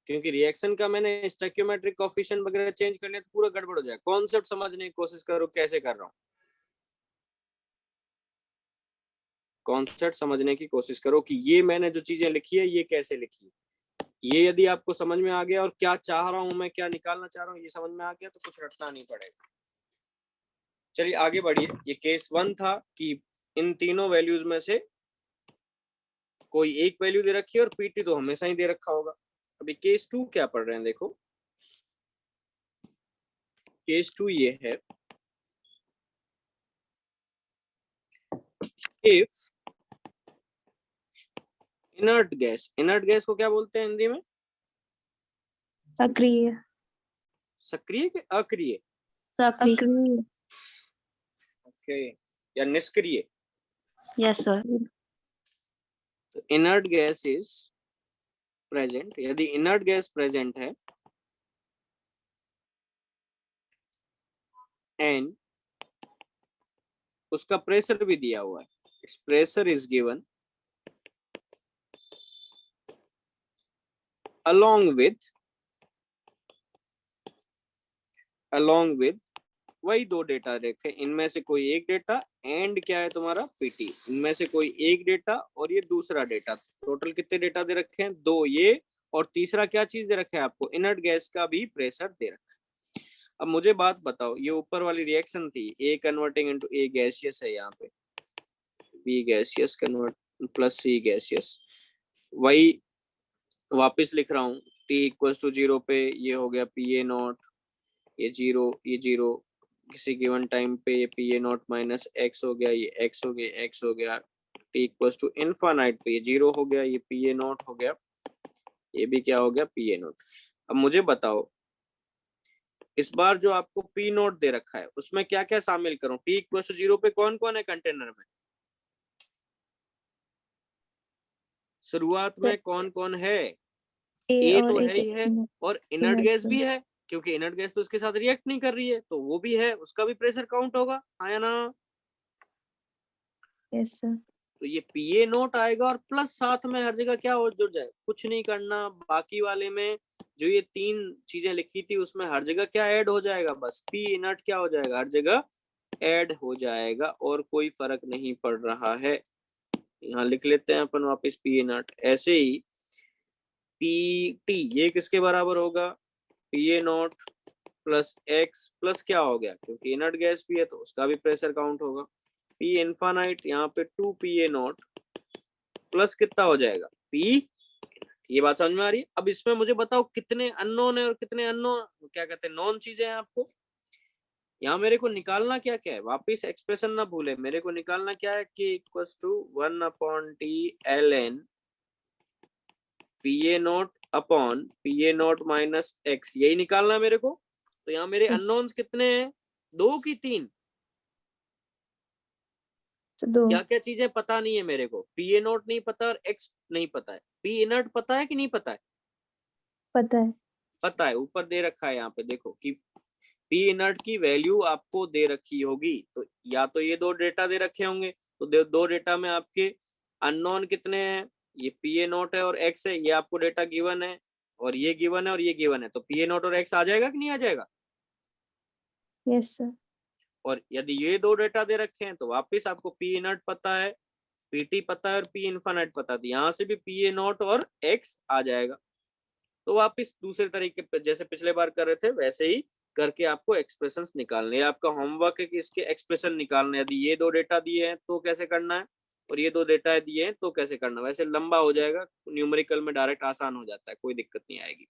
क्योंकि रिएक्शन का मैंने स्टोइकियोमेट्रिक कोएफिशिएंट वगैरह चेंज कर लिया तो पूरा गड़बड़ हो जाएगा। कॉन्सेप्ट समझने की कोशिश करो कैसे कर रहा हूँ। कॉन्सेप्ट समझने की कोशिश करो कि ये मैंने जो चीजें लिखी है ये कैसे लिखी है। ये यदि आपको समझ में आ गया और क्या चाह रहा हूं मैं, क्या निकालना चाह रहा हूँ, ये समझ में आ गया तो कुछ रटना नहीं पड़ेगा। चलिए आगे बढ़िए। ये केस 1 था कि इन तीनों वैल्यूज में से कोई एक वैल्यू दे रखी है और पीटी तो हमेशा ही दे रखा होगा। अभी केस 2 क्या पढ़ रहे हैं देखो। केस 2 ये है, if inert gas, inert gas को क्या बोलते हैं हिंदी में? Agree. सक्रिय के अक्रिय? Sakri. Agree. ओके, या निष्क्रिय? Yes, sir. तो इनर्ट गैस इज प्रेजेंट। यदि इनर्ट गैस प्रेजेंट है एंड उसका प्रेशर भी दिया हुआ है। It's pressure is given along with वही दो डेटा रखे, इनमें से कोई एक डेटा एंड क्या है तुम्हारा पीटी, इनमें से कोई एक डेटा और ये दूसरा डेटा। टोटल कितने डेटा दे रखे हैं? दो ये, और तीसरा क्या चीज दे रखा है आपको? इनर्ट गैस का भी प्रेशर दे रखा है। अब मुझे बात बताओ, ये ऊपर वाली रिएक्शन थी ए कन्वर्टिंग इनटू ए गैसियस है, यहाँ पे बी गैसियस कन्वर्ट प्लस सी गैसियस, वही वापस लिख रहा हूँ। टी इक्वल टू 0 पे ये हो गया पी ए नॉट, ये जीरो, किसी गिवन टाइम पे ये P A not minus x हो गया, ये एक्स हो गया, एक्स हो गया। टी इक्वल टू इनफाइनाइट पे ये 0 हो गया, ये पी ए नॉट हो गया, ये भी क्या हो गया पी ए नॉट। अब मुझे बताओ, इस बार जो आपको पी नोट दे रखा है उसमें क्या क्या शामिल करूं? टी इक्वल टू 0 पे कौन कौन है कंटेनर में? शुरुआत में कौन कौन है? ए तो है ही है, और इनर्ट गैस भी है, क्योंकि इनर्ट गैस तो उसके साथ रिएक्ट नहीं कर रही है, तो वो भी है, उसका भी प्रेशर काउंट होगा, हाँ या ना? Yes sir. तो ये पीए नोट आएगा, और प्लस साथ में हर जगह क्या हो जुड़ जाए, कुछ नहीं करना। बाकी वाले में जो ये तीन चीजें लिखी थी उसमें हर जगह क्या ऐड हो जाएगा? बस पी इनर्ट क्या हो जाएगा? हर जगह ऐड हो जाएगा, और कोई फर्क नहीं पड़ रहा है। यहाँ लिख लेते हैं अपन वापस पी इनर्ट। ऐसे ही पी टी ये किसके बराबर होगा? P A not plus x plus क्या हो गया, क्योंकि इनर्ट गैस भी है तो उसका भी प्रेशर काउंट होगा। पी इनफाइनाइट यहाँ पे 2 पी ए नॉट प्लस कितना हो जाएगा पी। ये बात समझ में आ रही है? अब इसमें मुझे बताओ कितने अननोन है और कितने अननोन क्या कहते हैं नॉन चीजें हैं आपको। यहाँ मेरे को निकालना क्या क्या है, वापिस एक्सप्रेशन ना भूले, मेरे को निकालना क्या है कि equals to 1/t ln P A naught upon P A naught minus X, यही निकालना है मेरे को। तो यहाँ मेरे अननोन्स कितने हैं? 2 की 3? दो। क्या क्या चीजें पता नहीं है मेरे को? पी ए नोट नहीं पता और एक्स नहीं पता है। पी इनर्ट पता है कि नहीं पता है? पता है। पता है, ऊपर दे रखा है यहाँ पे देखो कि पी इनर्ट की वैल्यू आपको दे रखी होगी। तो या तो ये दो डेटा दे रखे होंगे, तो दो डेटा में आपके अननोन कितने हैं? ये पी ए नोट है और एक्स है, ये आपको डेटा गिवन है, और ये गिवन है और ये गिवन है, तो पी ए नोट और एक्स आ जाएगा कि नहीं आ जाएगा? Yes sir. और यदि ये दो डेटा दे रखे हैं तो वापिस आपको पी इनर्ट पता है, पीटी पता है और पी इनफाइनाइट पता है, यहाँ से भी पी ए नोट और एक्स आ जाएगा। तो वापिस दूसरे तरीके पे जैसे पिछले बार कर रहे थे वैसे ही करके आपको एक्सप्रेशंस निकालने हैं। आपका होमवर्क है कि इसके एक्सप्रेशन निकालने, यदि ये दो डेटा दिए हैं तो कैसे करना है, और ये दो डेटा दिए हैं तो कैसे करना है। वैसे लंबा हो जाएगा, न्यूमेरिकल में डायरेक्ट आसान हो जाता है, कोई दिक्कत नहीं आएगी।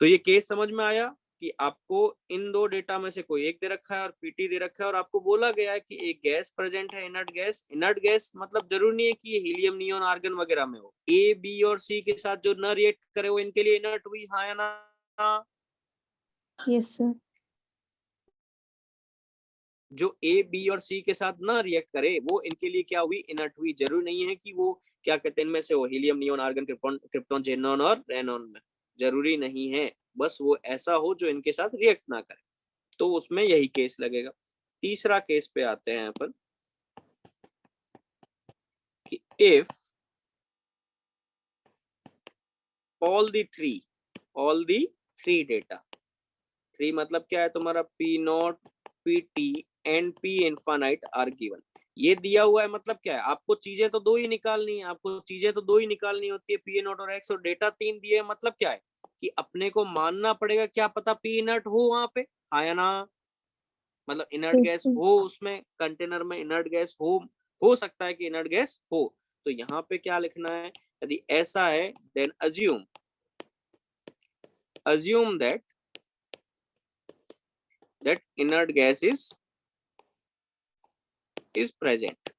तो ये केस समझ में आया कि आपको इन दो डेटा में से कोई एक दे रखा है और पीटी दे रखा है, और आपको बोला गया है कि एक गैस प्रेजेंट है, इनर्ट गैस। इनर्ट गैस मतलब जरूरी नहीं है कि ये हीलियम, नियोन, आर्गन वगैरह में हो। ए बी और सी के साथ जो न रिएक्ट करे वो इनके लिए इनर्ट हुई, हाँ या ना? Yes sir. जो ए बी और सी के साथ ना रिएक्ट करे वो इनके लिए क्या हुई? इनर्ट हुई। जरूरी नहीं है कि वो क्या कहते हैं इनमें से हो helium, neon, argon, krypton, xenon और रेनॉन में, जरूरी नहीं है। बस वो ऐसा हो जो इनके साथ रिएक्ट ना करे, तो उसमें यही केस लगेगा। तीसरा केस पे आते हैं अपन कि if all the three data, three मतलब क्या है तुम्हारा? P naught, P T and P infinite are given. ये दिया हुआ है मतलब क्या है? आपको चीजें तो दो ही निकालनी है, आपको चीजें तो दो ही निकालनी होती है, पी नॉट और एक्स, और डेटा तीन दिए है। मतलब क्या है कि अपने को मानना पड़ेगा, क्या पता पी इनर्ट हो वहां पे, हाँ या ना? मतलब इनर्ट यस गैस सर। हो उसमें, कंटेनर में इनर्ट गैस हो सकता है कि इनर्ट गैस हो। तो यहाँ पे क्या लिखना है? यदि ऐसा है then assume that inert gas is present,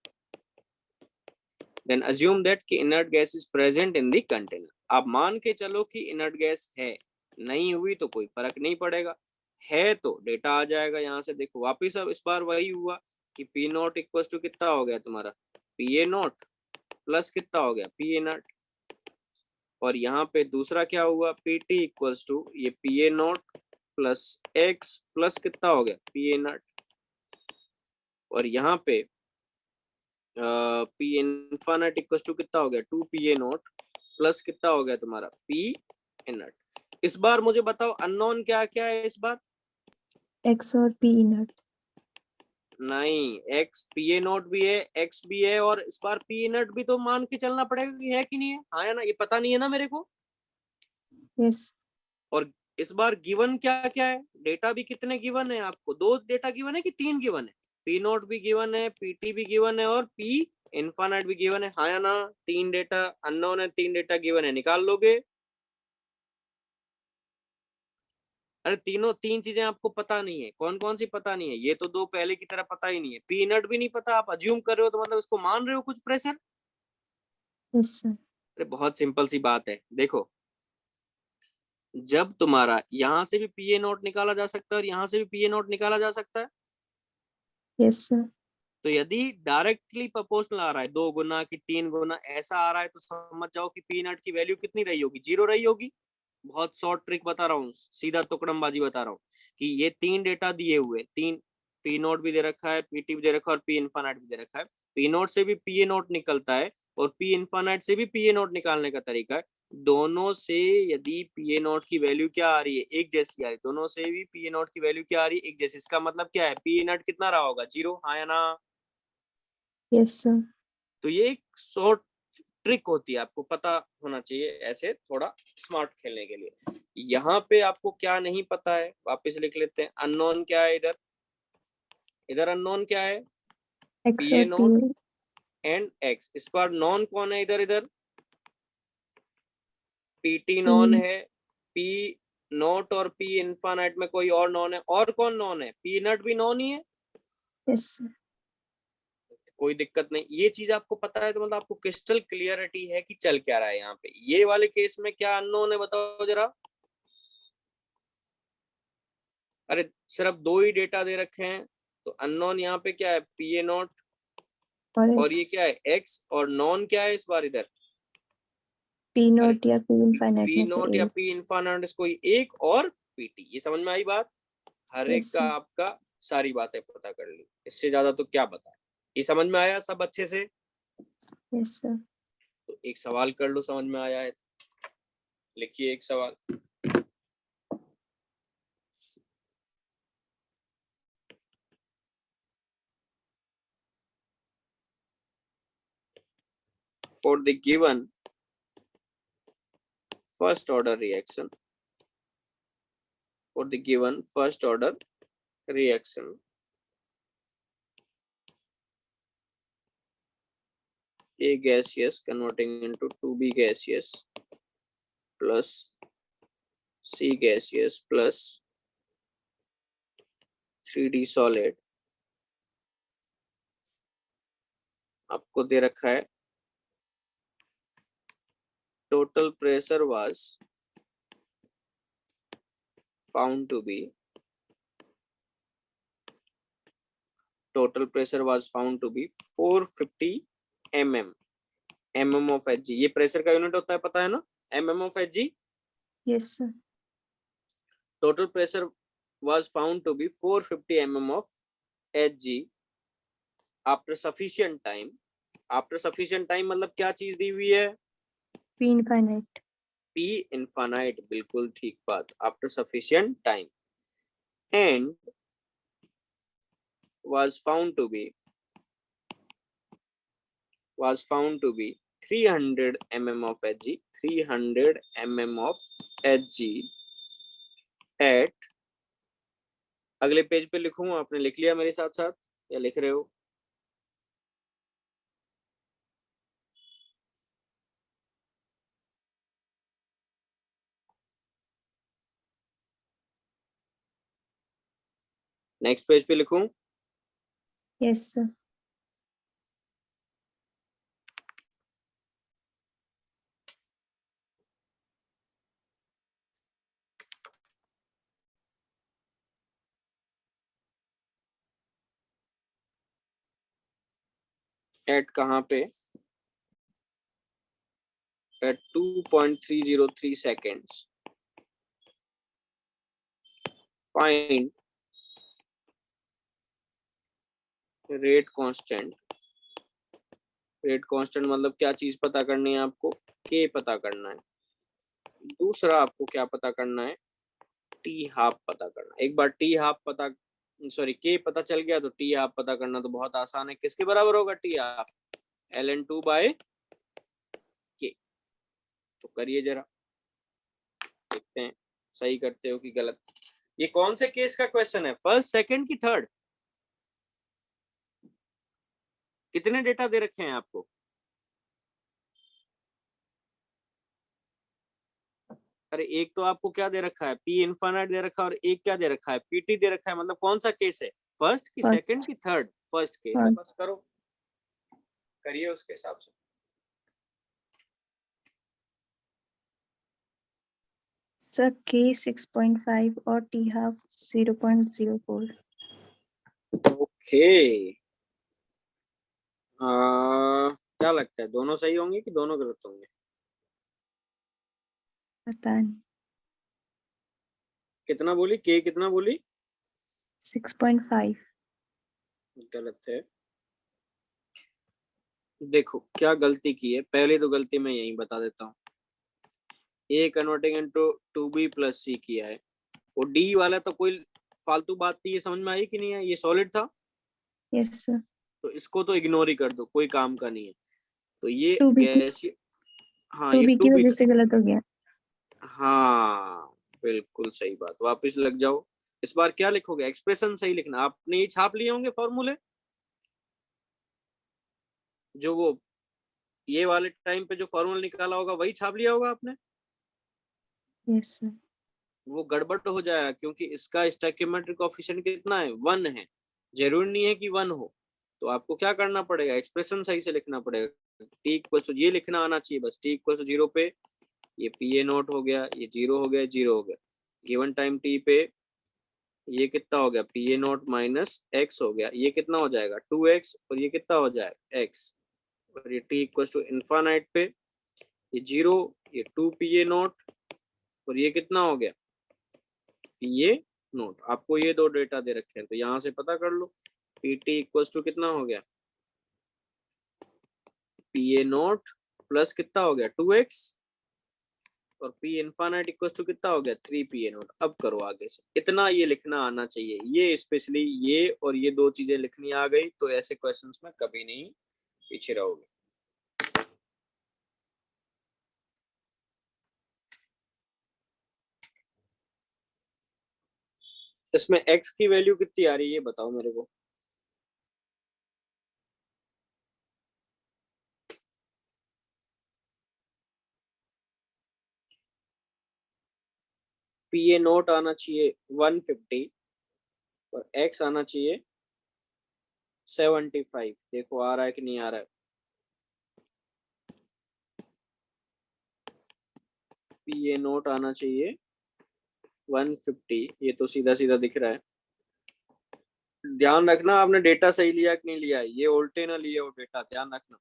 then assume that कि inert gas is present in the container। आप मान के चलो कि इनर्ट गैस है, नहीं हुई तो कोई फर्क नहीं पड़ेगा, है तो डेटा आ जाएगा। यहाँ से देखो वापिस अब इस बार वही हुआ कि पी नॉट इक्वल टू कितना हो गया तुम्हारा? पी ए नॉट प्लस कितना हो गया? P inert. और यहाँ पे दूसरा क्या हुआ? पी टी इक्वल्स टू ये P A not plus x plus कितना हो गया? P A not. और यहाँ पे पी इन्फानाइट इक्वल टू कितना हो गया 2 PA0 प्लस कितना हो गया तुम्हारा P इनट। इस बार मुझे बताओ अननोन क्या क्या है इस बार? X और P इनट। नहीं, X PA0 भी है, X भी है, और इस बार P इनट भी तो मान के चलना पड़ेगा कि है कि नहीं है। हाँ या ना? ये पता नहीं है ना मेरे को। यस। और इस बार गिवन क्या क्या है? डेटा भी कितने गिवन है आपको? 2 डेटा गिवन है कि 3 गिवन है? P0 भी गिवन है, PT भी गिवन है और P इन्फानाइट भी गिवन है। हाँ या ना? 3 डेटा अननोन है, 3 डेटा गिवन है, निकाल लोगे? अरे तीनों 3 चीजें आपको पता नहीं है, कौन कौन सी पता नहीं है? ये तो 2 पहले की तरह पता ही नहीं है। P इनट भी नहीं पता, आप अज्यूम कर रहे हो, तो मतलब इसको मान रहे हो कुछ प्रेशर। Yes sir. अरे बहुत सिंपल सी बात है, देखो जब तुम्हारा यहाँ से भी PA0 निकाला जा सकता है और यहाँ से भी PA0 निकाला जा सकता है, यस सर। तो यदि डायरेक्टली प्रोपोर्शनल आ रहा है 2 गुना कि 3 गुना ऐसा आ रहा है, तो समझ जाओ कि P नट की वैल्यू कितनी रही होगी? 0 रही होगी। बहुत शॉर्ट ट्रिक बता रहा हूँ, सीधा तुकड़मबाजी बता रहा हूँ कि ये 3 डेटा दिए हुए, 3 P0 भी दे रखा है, PT भी दे रखा है और P इन्फानाइट भी दे रखा है। P0 से भी PA0 निकलता है और P इन्फानाइट से भी PA0 निकालने का तरीका है। दोनों से यदि PA0 की वैल्यू क्या आ रही है? एक जैसी आ रही है। दोनों से भी PA0 की वैल्यू क्या आ रही है? एक जैसी। इसका मतलब क्या है? P नट कितना रहा होगा? 0। हाँ या ना? Yes sir. तो ये एक शॉर्ट ट्रिक होती है, आपको पता होना चाहिए ऐसे थोड़ा स्मार्ट खेलने के लिए। यहाँ पे आपको क्या नहीं पता है, वापस लिख लेते हैं। अननोन क्या है इधर? इधर अननोन क्या है? X और PA0 P। And X। इस बार नॉन कौन है इधर? इधर PT P। नॉन है, P नोट और P इन्फानाइट में कोई और नॉन है? और कौन नॉन है? P नट भी नॉन ही है। Yes sir. कोई दिक्कत नहीं, ये चीज आपको पता है तो मतलब आपको क्रिस्टल क्लियरिटी है कि चल क्या रहा है यहाँ पे। ये वाले केस में क्या अननोन है बताओ जरा? अरे सिर्फ 2 ही डेटा दे रखे हैं, तो अननोन यहाँ पे क्या है? PA0 और ये X। क्या है? X। और नॉन क्या है इस बार इधर? P अरे नोट या P इनफाइनाइट में से P0 या एक। P इन्फानाइट कोई एक, और PT। ये समझ में आई बात? हर एक यस का सर। आपका सारी बातें पता कर ली, इससे ज्यादा तो क्या बताए। ये समझ में आया सब अच्छे से? Yes sir. तो एक सवाल कर लो, समझ में आया है। लिखिए एक सवाल। For the given first order reaction, for the given first order reaction, A gaseous converting into 2B gaseous plus C gaseous plus 3D solid, आपको दे रखा है total pressure was found to be 450 mm of Hg। ये प्रेशर का यूनिट होता है, पता है ना? mm of Hg। Yes sir. total pressure was found to be 450 mm of Hg after sufficient time। After sufficient time मतलब क्या चीज दी हुई है? P infinite. P इनफाइनाइट, बिल्कुल ठीक बात। After sufficient time and was found to be 300 mm of Hg, 300 mm of Hg at, अगले पेज पे लिखूं? आपने लिख लिया मेरे साथ साथ या लिख रहे हो? नेक्स्ट पेज पे लिखूं? Yes sir. एट कहाँ पे? at 2.303 seconds find rate constant, rate constant मतलब क्या चीज पता करनी है आपको, के पता करना है। दूसरा आपको क्या पता करना है, टी हाफ पता करना। एक बार टी हाफ पता, सॉरी के पता चल गया तो टी हाफ पता करना तो बहुत आसान है। किसके बराबर होगा टी हाफ, ln2 बाय के। तो करिए जरा, देखते हैं सही करते हो कि गलत। ये कौन से केस का क्वेश्चन है, फर्स्ट सेकंड की थर्ड? कितने डेटा दे रखे हैं आपको? अरे एक तो आपको क्या दे रखा है, पी इनफाइनाइट दे रखा है, और एक क्या दे रखा है, पीटी दे रखा है। मतलब कौन सा केस है, फर्स्ट की First. सेकंड की थर्ड? फर्स्ट केस है, बस करो, करिए उसके हिसाब से। Sir, K 6.5 और T half 0.04. ओके, क्या लगता है दोनों सही होंगे कि दोनों गलत होंगे? पता नहीं। कितना बोली, के कितना बोली? 6.5. गलत है। देखो क्या गलती की है, पहले तो गलती मैं यही बता देता हूँ। ए कन्वर्टिंग इनटू 2b प्लस सी किया है, और डी वाला तो कोई फालतू बात थी, ये समझ में आई कि नहीं है? ये सॉलिड था, Yes, sir. तो इसको तो इग्नोर ही कर दो, कोई काम का नहीं है। तो ये 2B की गैस, हाँ ये 2B की 2b, वजह से गलत हो गया। हाँ बिल्कुल सही बात, वापस लग जाओ। इस बार क्या लिखोगे, एक्सप्रेशन सही लिखना। आपने ये छाप लिए होंगे फॉर्मूले, जो वो ये वाले टाइम पे जो फॉर्मूला निकाला होगा वही छाप लिया होगा आपने। Yes, sir. वो गड़बड़ हो जाएगा, क्योंकि इसका स्टोइकियोमेट्रिक कोएफिशिएंट कितना है, 1 है। जरूरी नहीं है कि 1 हो, तो आपको क्या करना पड़ेगा, एक्सप्रेशन सही से लिखना पड़ेगा। टी इक्वल टू, ये लिखना आना चाहिए बस, टी इक्वल टू 0 पे ये पी ए नोट हो गया, ये 0 हो गया, 0 हो गया। गिवन टाइम टी पे ये कितना हो गया, P A naught minus x हो गया, ये कितना हो जाएगा 2x, और ये कितना हो जाएगा x। और ये टी इक्वल टू इन्फानाइट पे ये 0, ये 2 पी ए नोट, और ये कितना हो गया पी ए नोट। आपको ये दो डेटा दे रखे हैं, तो यहाँ से पता कर लो, पी टी इक्वल टू कितना हो गया, पी ए नोट प्लस कितना हो गया 2x, और पी इनफाइनाइट इक्वल टू कितना हो गया 3 पी ए नोट। अब करो आगे से, इतना ये लिखना आना चाहिए, ये स्पेशली ये और ये दो चीजें लिखनी आ गई तो ऐसे क्वेश्चंस में कभी नहीं पीछे रहोगे। इसमें x की वैल्यू कितनी आ रही है ये बताओ मेरे को। पी ए नोट आना चाहिए 150 और x आना चाहिए 75। देखो आ रहा है कि नहीं आ रहा है। पी ए नोट आना चाहिए 150, ये तो सीधा सीधा दिख रहा है। ध्यान रखना आपने डेटा सही लिया कि नहीं लिया है, ये उल्टे ना लिए हो डेटा, ध्यान रखना।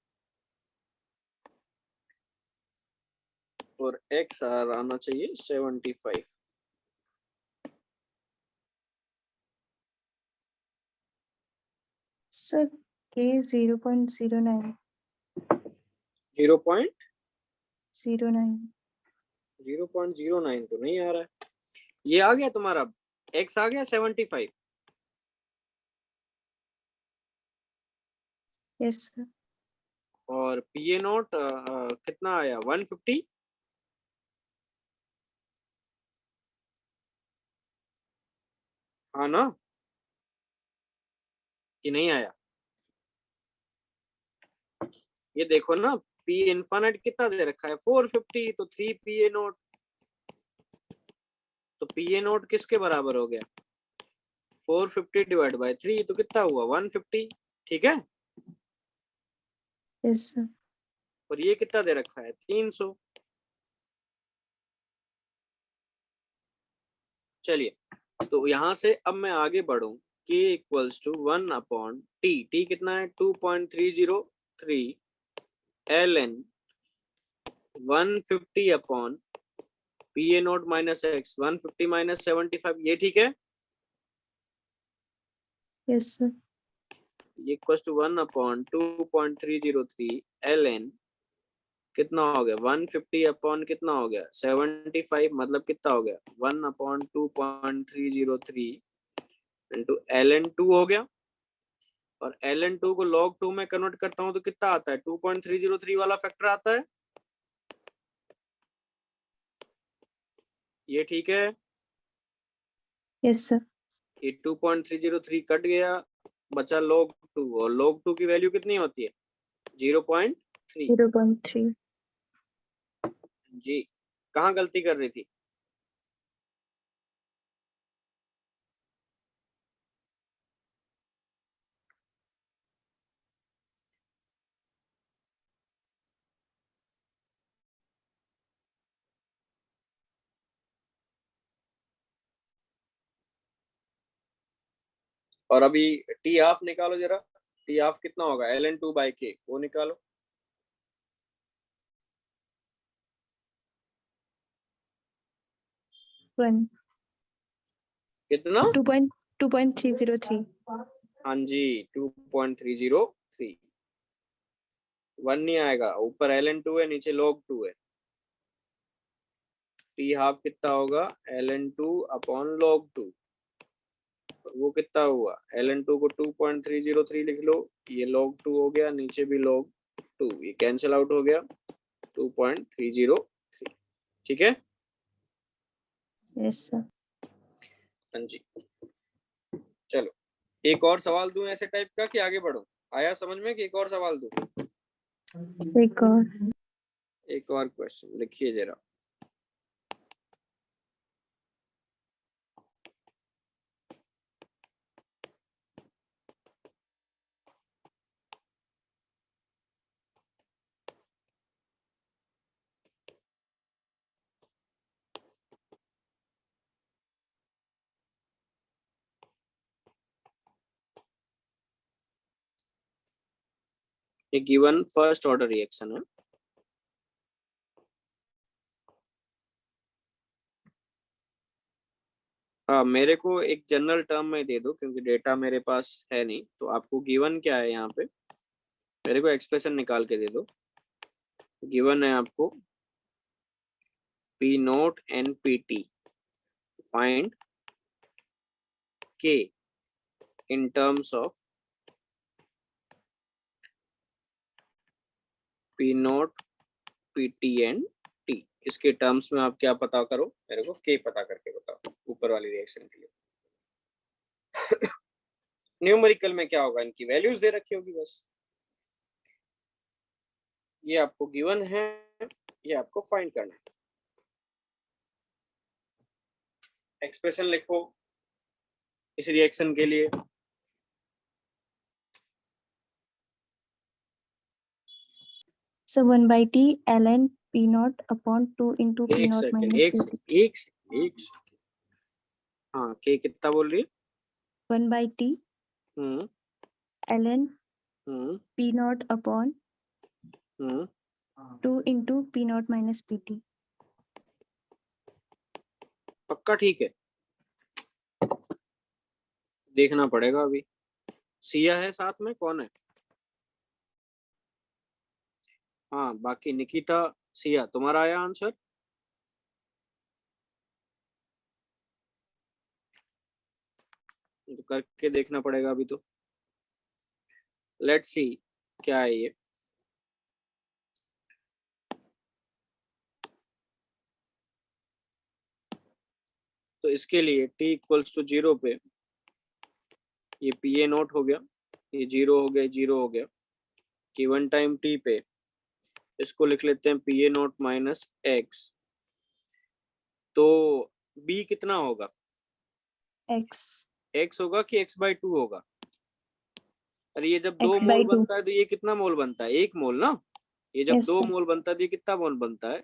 और x आना चाहिए 75। Sir, K 0.09. 0.09 तो नहीं आ रहा है। ये आ गया तुम्हारा, x आ गया 75। Yes, sir. और पी ए नोट कितना आया 150। हाँ ना, कि नहीं आया? ये देखो ना, पी इनफाइनाइट कितना दे रखा है 450, तो 3 पी ए नोट, तो पी ए नोट किसके बराबर हो गया 450 डिवाइड बाय 3, तो कितना हुआ 150। ठीक है, Yes, sir. और ये कितना दे रखा है 300। चलिए, तो यहां से अब मैं आगे बढ़ू, k equals to 1 upon T, T कितना है 2.303 ln 150 upon P A naught minus X 150 minus 75, ये ठीक है। Yes, sir. Equal to 1/2.303 ln कितना हो गया 150 अपॉन कितना हो गया 75, मतलब कितना हो गया 1/2.303 इंटू ln2 हो गया। और ln2 को log2 में कन्वर्ट करता हूं तो कितना आता है 2.303 वाला फैक्टर आता है। ये ठीक है। Yes sir. ये 2.303 कट गया, बचा log2 और log2 की वैल्यू कितनी होती है 0.3। 0.3। जी कहाँ गलती कर रही थी? और अभी टी हाफ निकालो जरा, टी हाफ कितना होगा ln2/k वो निकालो। कितना 2.303। हाँ जी 2.303। 1 नहीं आएगा, ऊपर ln2 है नीचे log2 है। टी हाफ कितना होगा ln2 अपॉन log2, वो कितना हुआ ln2 को 2.303 लिख लो, ये log2 हो गया, नीचे भी log2, ये कैंसिल आउट हो गया 2.303। ठीक है। Yes sir. हाँ जी चलो एक और सवाल दूं ऐसे टाइप का कि आगे बढ़ो? आया समझ में कि एक और सवाल दूं? एक और। एक और क्वेश्चन लिखिए जरा। ये गिवन फर्स्ट ऑर्डर रिएक्शन है। हाँ मेरे को एक जनरल टर्म में दे दो क्योंकि डेटा मेरे पास है नहीं, तो आपको गिवन क्या है यहाँ पे मेरे को एक्सप्रेशन निकाल के दे दो। गिवन है आपको P naught N P T, find K in terms of P naught P T and T. इसके टर्म्स में आप क्या पता करो, मेरे को के पता करके बताओ ऊपर वाली रिएक्शन के लिए। न्यूमेरिकल में क्या होगा, इनकी वैल्यूज दे रखी होगी बस। ये आपको गिवन है, ये आपको फाइंड करना है। एक्सप्रेशन लिखो इस रिएक्शन के लिए। So 1/t ln p naught upon 2 into p एक naught सेकंड minus एक pt। सेकंड एक सेकंड एक सेकंड। हाँ के कितना बोल रही है? 1/t हम्म ln हम्म p naught upon हम्म 2 into p naught minus pt। पक्का ठीक है? देखना पड़ेगा अभी। सिया है साथ में, कौन है? हाँ बाकी निकिता, सिया, तुम्हारा आया आंसर? तो करके देखना पड़ेगा अभी तो। लेट्स सी क्या है ये। तो इसके लिए t इक्वल्स टू 0 पे ये पी ए नोट हो गया, ये 0 हो गया 0 हो गया कि 1 टाइम t पे इसको लिख लेते हैं P A naught minus x. तो b कितना होगा? x x होगा कि x/2 होगा? अरे ये जब 2 x by मोल 2। बनता है तो ये कितना मोल बनता है? 1 मोल ना। ये जब यस 2 सर। मोल बनता है तो ये कितना मोल बनता है?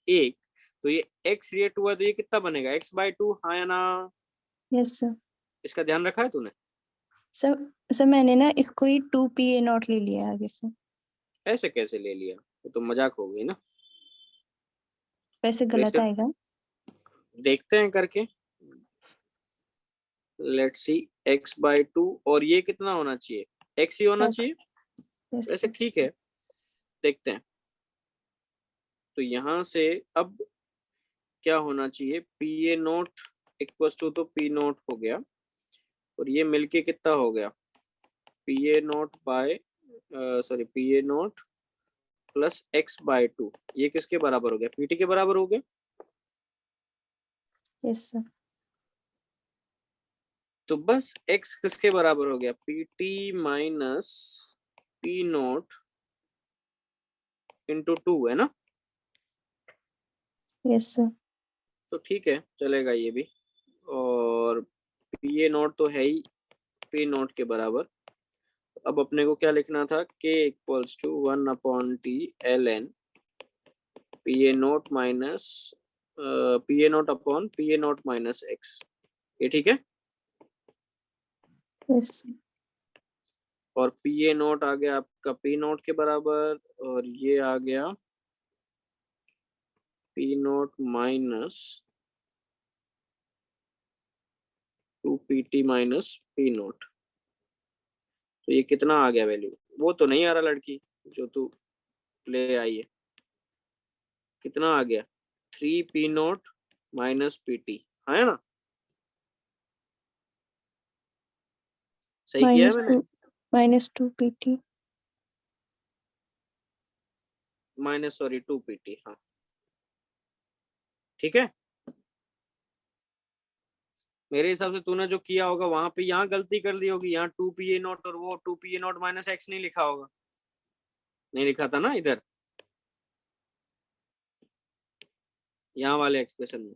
1। तो ये x रिएक्ट हुआ तो ये कितना बनेगा x/2, हाँ या ना? Yes sir. इसका ध्यान रखा है तूने? सर सर मैंने ना इसको ही 2 pa नॉट ले लिया है आगे से। ऐसे कैसे ले लिया? ये तो मजाक हो गई ना। वैसे गलत वैसे आएगा। देखते हैं करके। लेट्स सी x/2 और ये कितना होना चाहिए x ही होना हाँ। चाहिए। Yes, वैसे yes. ठीक है, देखते हैं। तो यहाँ से अब क्या होना चाहिए, P A naught equal to, तो पी नोट हो गया और ये मिलके कितना हो गया, P A naught by sorry P A naught plus X by 2, ये किसके बराबर हो गया, पीटी के बराबर हो गया। Yes, sir. तो बस x किसके बराबर हो गया, P T minus P note into 2, है ना। Yes, sir. तो ठीक है, चलेगा ये भी। और पी ए नोट तो है ही पी नोट के बराबर। अब अपने को क्या लिखना था, k equals to 1/t ln P A naught minus P A naught upon P A naught minus X, ये ठीक है। Yes, sir. और पी ए नोट आ गया आपका पी नोट के बराबर, और ये आ गया P naught minus 2pt minus P note. तो ये कितना आ गया वैल्यू, वो तो नहीं आ रहा लड़की जो तू ले आई है, कितना आ गया 3p नोट माइनस pt, है ना, सही किया है मैंने। Minus 2 PT. Minus sorry 2pt, हाँ ठीक है। मेरे हिसाब से तूने जो किया होगा वहां पे यहाँ गलती कर ली होगी, यहाँ 2pa नोट और वो 2pa नोट माइनस एक्स नहीं लिखा होगा, नहीं लिखा था ना इधर, यहाँ वाले एक्सप्रेशन में।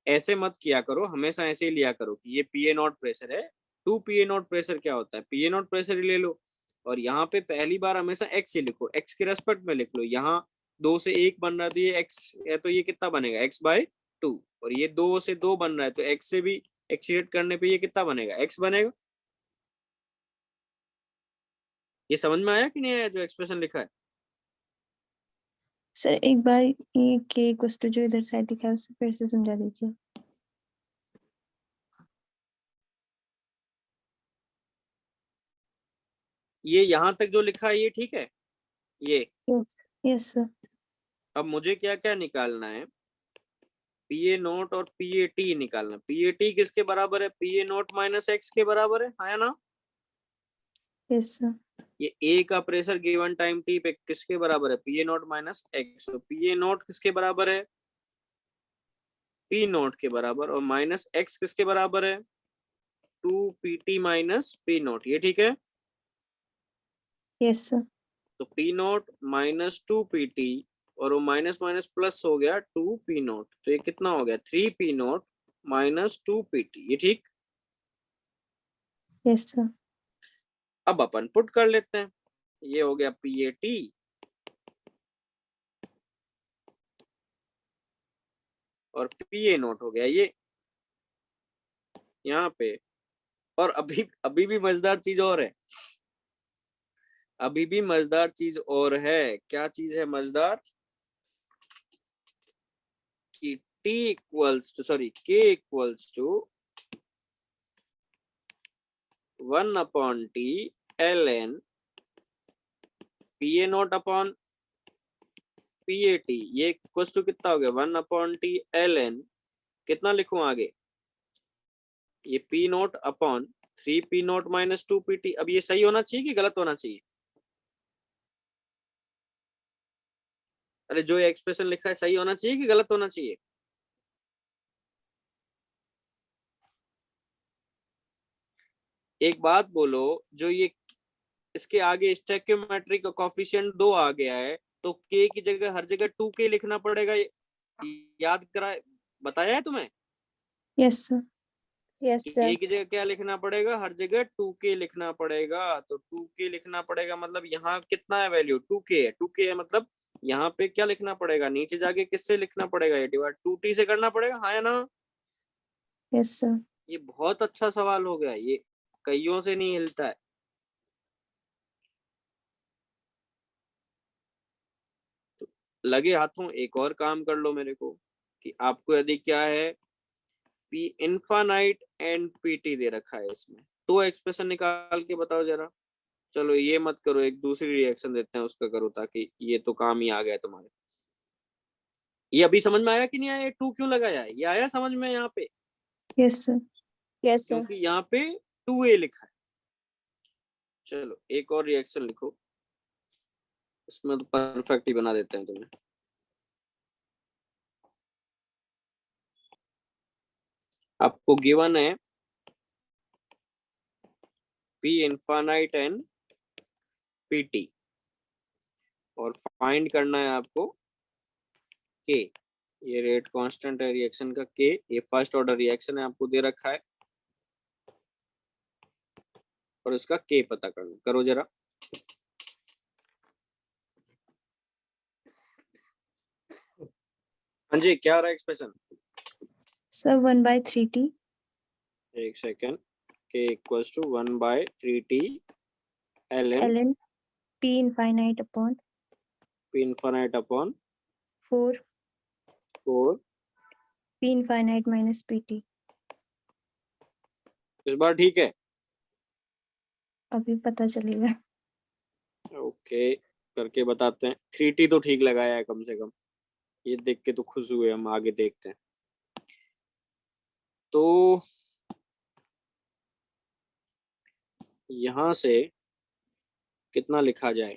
ऐसे मत किया करो, हमेशा ऐसे ही लिया करो कि ये पीए नॉट प्रेशर है, 2pa नॉट प्रेशर क्या होता है, पीए नॉट प्रेशर ही ले लो। और यहाँ पे पहली बार हमेशा एक्स ही लिखो, एक्स के रेस्पेक्ट में लिख लो। यहाँ 2 से 1 बन रहा है तो ये एक्स है, तो ये कितना बनेगा x/2। और ये 2 से 2 बन रहा है तो एक्स से भी एक्सीडेट करने पे ये कितना बनेगा, एक्स बनेगा। ये समझ में आया कि नहीं आया जो एक्सप्रेशन लिखा है। सर एक बार ये k इक्वल टू जो इधर साइड लिखा है उसे फिर से समझा दीजिए। ये यहाँ तक जो लिखा है ये ठीक है, ये। Yes yes sir. अब मुझे क्या क्या निकालना है, पीए नोट और पीए टी निकालना। पीए टी किसके बराबर है, पीए नोट माइनस एक्स के बराबर है ना। Yes sir. ये ए का प्रेशर गिवन टाइम टी पे किसके बराबर है, पीए नोट माइनस एक्स। तो पीए नोट किसके बराबर है, पी नोट के बराबर, और माइनस एक्स किसके बराबर है, 2pt माइनस पी नोट, ये ठीक है। Yes sir. तो पी नोट माइनस 2pt और वो माइनस माइनस प्लस हो गया 2p नोट, तो ये कितना हो गया 3p नोट माइनस 2pt, ये ठीक। Yes sir. अब अपन पुट कर लेते हैं, ये हो गया पी ए टी और पी ए नोट हो गया ये यहाँ पे। और अभी अभी भी मजेदार चीज और है, अभी भी मजेदार चीज और है। क्या चीज है मजेदार, कि t equals to sorry k equals to 1/t ln P A naught upon P A T, ये इक्वल्स टू कितना हो गया 1/t ln, कितना लिखूं आगे, ये P naught upon 3p naught minus 2pt। अब ये सही होना चाहिए कि गलत होना चाहिए, अरे जो ये एक्सप्रेशन लिखा है सही होना चाहिए कि गलत होना चाहिए। एक बात बोलो, जो ये इसके आगे स्टैक्योमेट्री का कोफिशिएंट 2 आ गया है, तो k की जगह हर जगह 2k लिखना पड़ेगा, याद करा, बताया है तुम्हें। Yes sir. Yes k sir. की जगह क्या लिखना पड़ेगा, हर जगह 2k लिखना पड़ेगा। तो 2k लिखना पड़ेगा मतलब यहाँ कितना है वैल्यू 2k है, 2k है मतलब यहाँ पे क्या लिखना पड़ेगा, नीचे जाके किससे लिखना पड़ेगा, ये डिवाइड 2t से करना पड़ेगा, हाँ या ना। Yes sir. ये बहुत अच्छा सवाल हो गया, ये कईयों से नहीं हिलता है। तो लगे हाथों एक और काम कर लो मेरे को, कि आपको यदि क्या है पी इनफाइनाइट एंड पीटी दे रखा है इसमें, तो एक्सप्रेशन निकाल के बताओ जरा। चलो ये मत करो, एक दूसरी रिएक्शन देते हैं उसका करो, ताकि ये तो काम ही आ गया तुम्हारे। ये अभी समझ में आया कि नहीं आया, टू क्यों लगाया है? ये आया समझ में यहाँ पे? Yes, sir. Yes, sir. क्योंकि यहाँ पे 2a लिखा है। चलो एक और रिएक्शन लिखो, इसमें तो परफेक्ट ही बना देते हैं तुम्हें। आपको गिवन है p इनफाइनाइट एंड pt, और फाइंड करना है आपको k। ये रेट कांस्टेंट है रिएक्शन का k, ये फर्स्ट ऑर्डर रिएक्शन है, आपको दे रखा है, और इसका k पता करना। करो जरा। हाँ जी, क्या आ रहा है एक्सप्रेशन? Sir, 1/3t. एक second. k equals to 1/3t ln ln p infinite upon p infinite upon 4 4। p infinite minus pt. इस बार ठीक है? अभी पता चलेगा। ओके, करके बताते हैं। 3t तो ठीक लगाया है कम से कम, ये देख के तो खुश हुए हम। आगे देखते हैं। तो यहां से कितना लिखा जाए?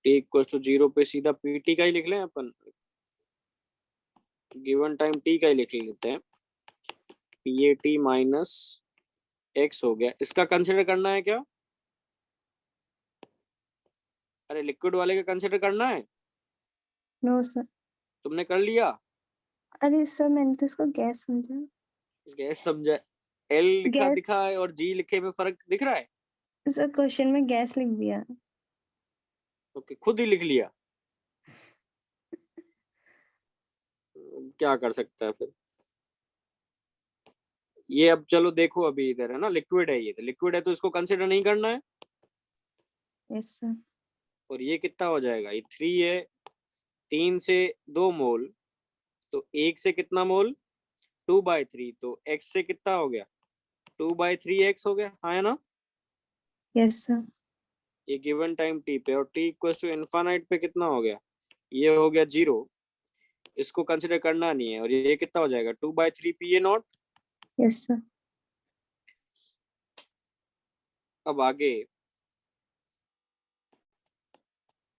t इक्वल टू 0 पे सीधा pt का ही लिख लें अपन, गिवन टाइम t का ही लिख लेते हैं। pat माइनस x हो गया। इसका कंसिडर करना है क्या? अरे लिक्विड वाले का कंसिडर करना है। No sir. तुमने कर लिया? अरे सर, मैंने तो इसको गैस समझा। गैस समझा? एल लिखा गैस। दिखा है और जी लिखे में फर्क दिख रहा है? सर क्वेश्चन में गैस लिख दिया। ओके, खुद ही लिख लिया। क्या कर सकता है फिर ये? अब चलो देखो, अभी इधर है ना लिक्विड है, ये तो लिक्विड है तो इसको कंसिडर नहीं करना है। Yes sir. और ये कितना हो जाएगा? ये 3 है, 3 से 2 मोल, तो 1 से कितना मोल? 2/3, तो x से कितना हो गया? 2/3x हो गया, हाँ है ना? Yes sir. ये गिवन टाइम t पे, और t इक्वल टू इनफाइनाइट पे कितना हो गया? ये हो गया 0, इसको कंसिडर करना नहीं है। और ये कितना हो जाएगा? 2/3 pa0। Yes sir. अब आगे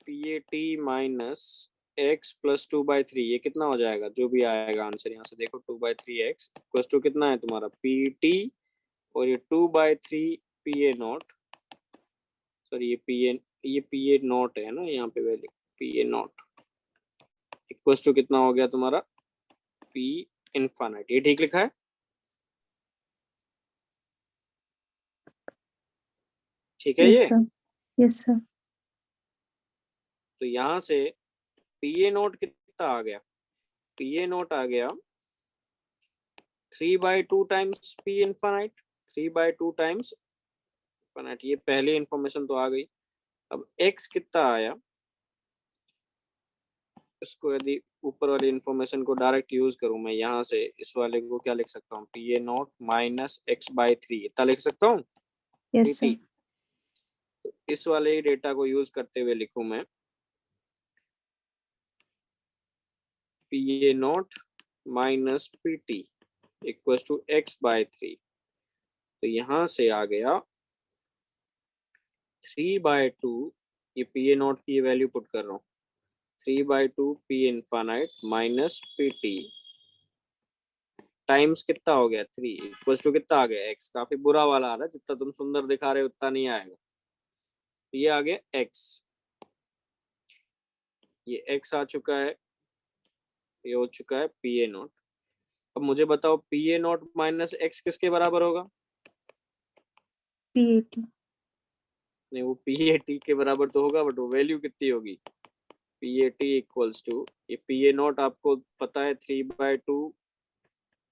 pat माइनस x प्लस 2/3, ये कितना हो जाएगा? जो भी आएगा आंसर यहाँ से देखो, 2/3x प्लस 2 कितना है तुम्हारा? pt, और ये 2/3 pa0, सॉरी ये pa0 है ना यहाँ पे वैल्यू, pa0 इक्वल टू कितना हो गया तुम्हारा? p infinite. ये ठीक लिखा है? ठीक है यस ये? सर। Yes sir. तो यहाँ से pa0 कितना आ गया? pa0 आ गया 3/2 times p infinite, 3/2 times infinite. ये पहले इंफॉर्मेशन तो आ गई। अब x कितना आया? इसको यदि ऊपर वाली इंफॉर्मेशन को डायरेक्ट यूज करूं मैं, यहाँ से इस वाले को क्या लिख सकता हूँ? pa0 माइनस x/3, इतना लिख सकता हूँ यस सर। pt। तो इस वाले डेटा को यूज करते हुए लिखूं मैं pa0 minus pt equal to x/3। तो यहाँ से आ गया 3/2, ये pa0 की वैल्यू पुट कर रहा हूँ, 3/2 p infinite minus pt times कितना हो गया? 3 इक्वल टू कितना आ गया? x। काफी बुरा वाला आ रहा है, जितना तुम सुंदर दिखा रहे हो उतना नहीं आएगा। ये आ गया x, ये x आ चुका है, ये हो चुका है pa0। अब मुझे बताओ pa0 माइनस x किसके बराबर होगा? PAT. नहीं, वो pat के बराबर तो होगा, बट वो वैल्यू कितनी होगी? pat इक्वल्स टू, ये pa0 आपको पता है 3/2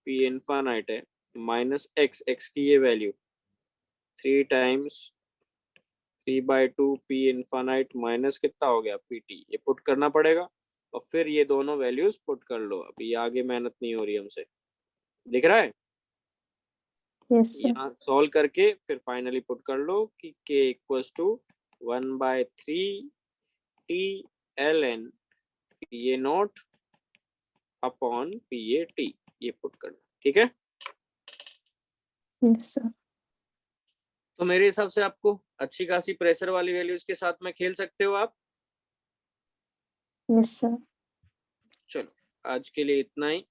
p इनफाइनाइट है, माइनस x की ये value 3 times 3/2 p infinite minus कितना हो गया? pt। ये पुट करना पड़ेगा, और फिर ये दोनों वैल्यूज पुट कर लो। अभी आगे मेहनत नहीं हो रही हमसे, दिख रहा है? Yes sir. यहाँ सॉल्व करके फिर फाइनली पुट कर लो कि k equals to 1/3 TLN PA0 upon PAT, ये पुट करना, ठीक है। Yes, sir. तो मेरे हिसाब से आपको अच्छी खासी प्रेशर वाली वैल्यूज के साथ में खेल सकते हो आप। Yes, sir. चलो आज के लिए इतना ही।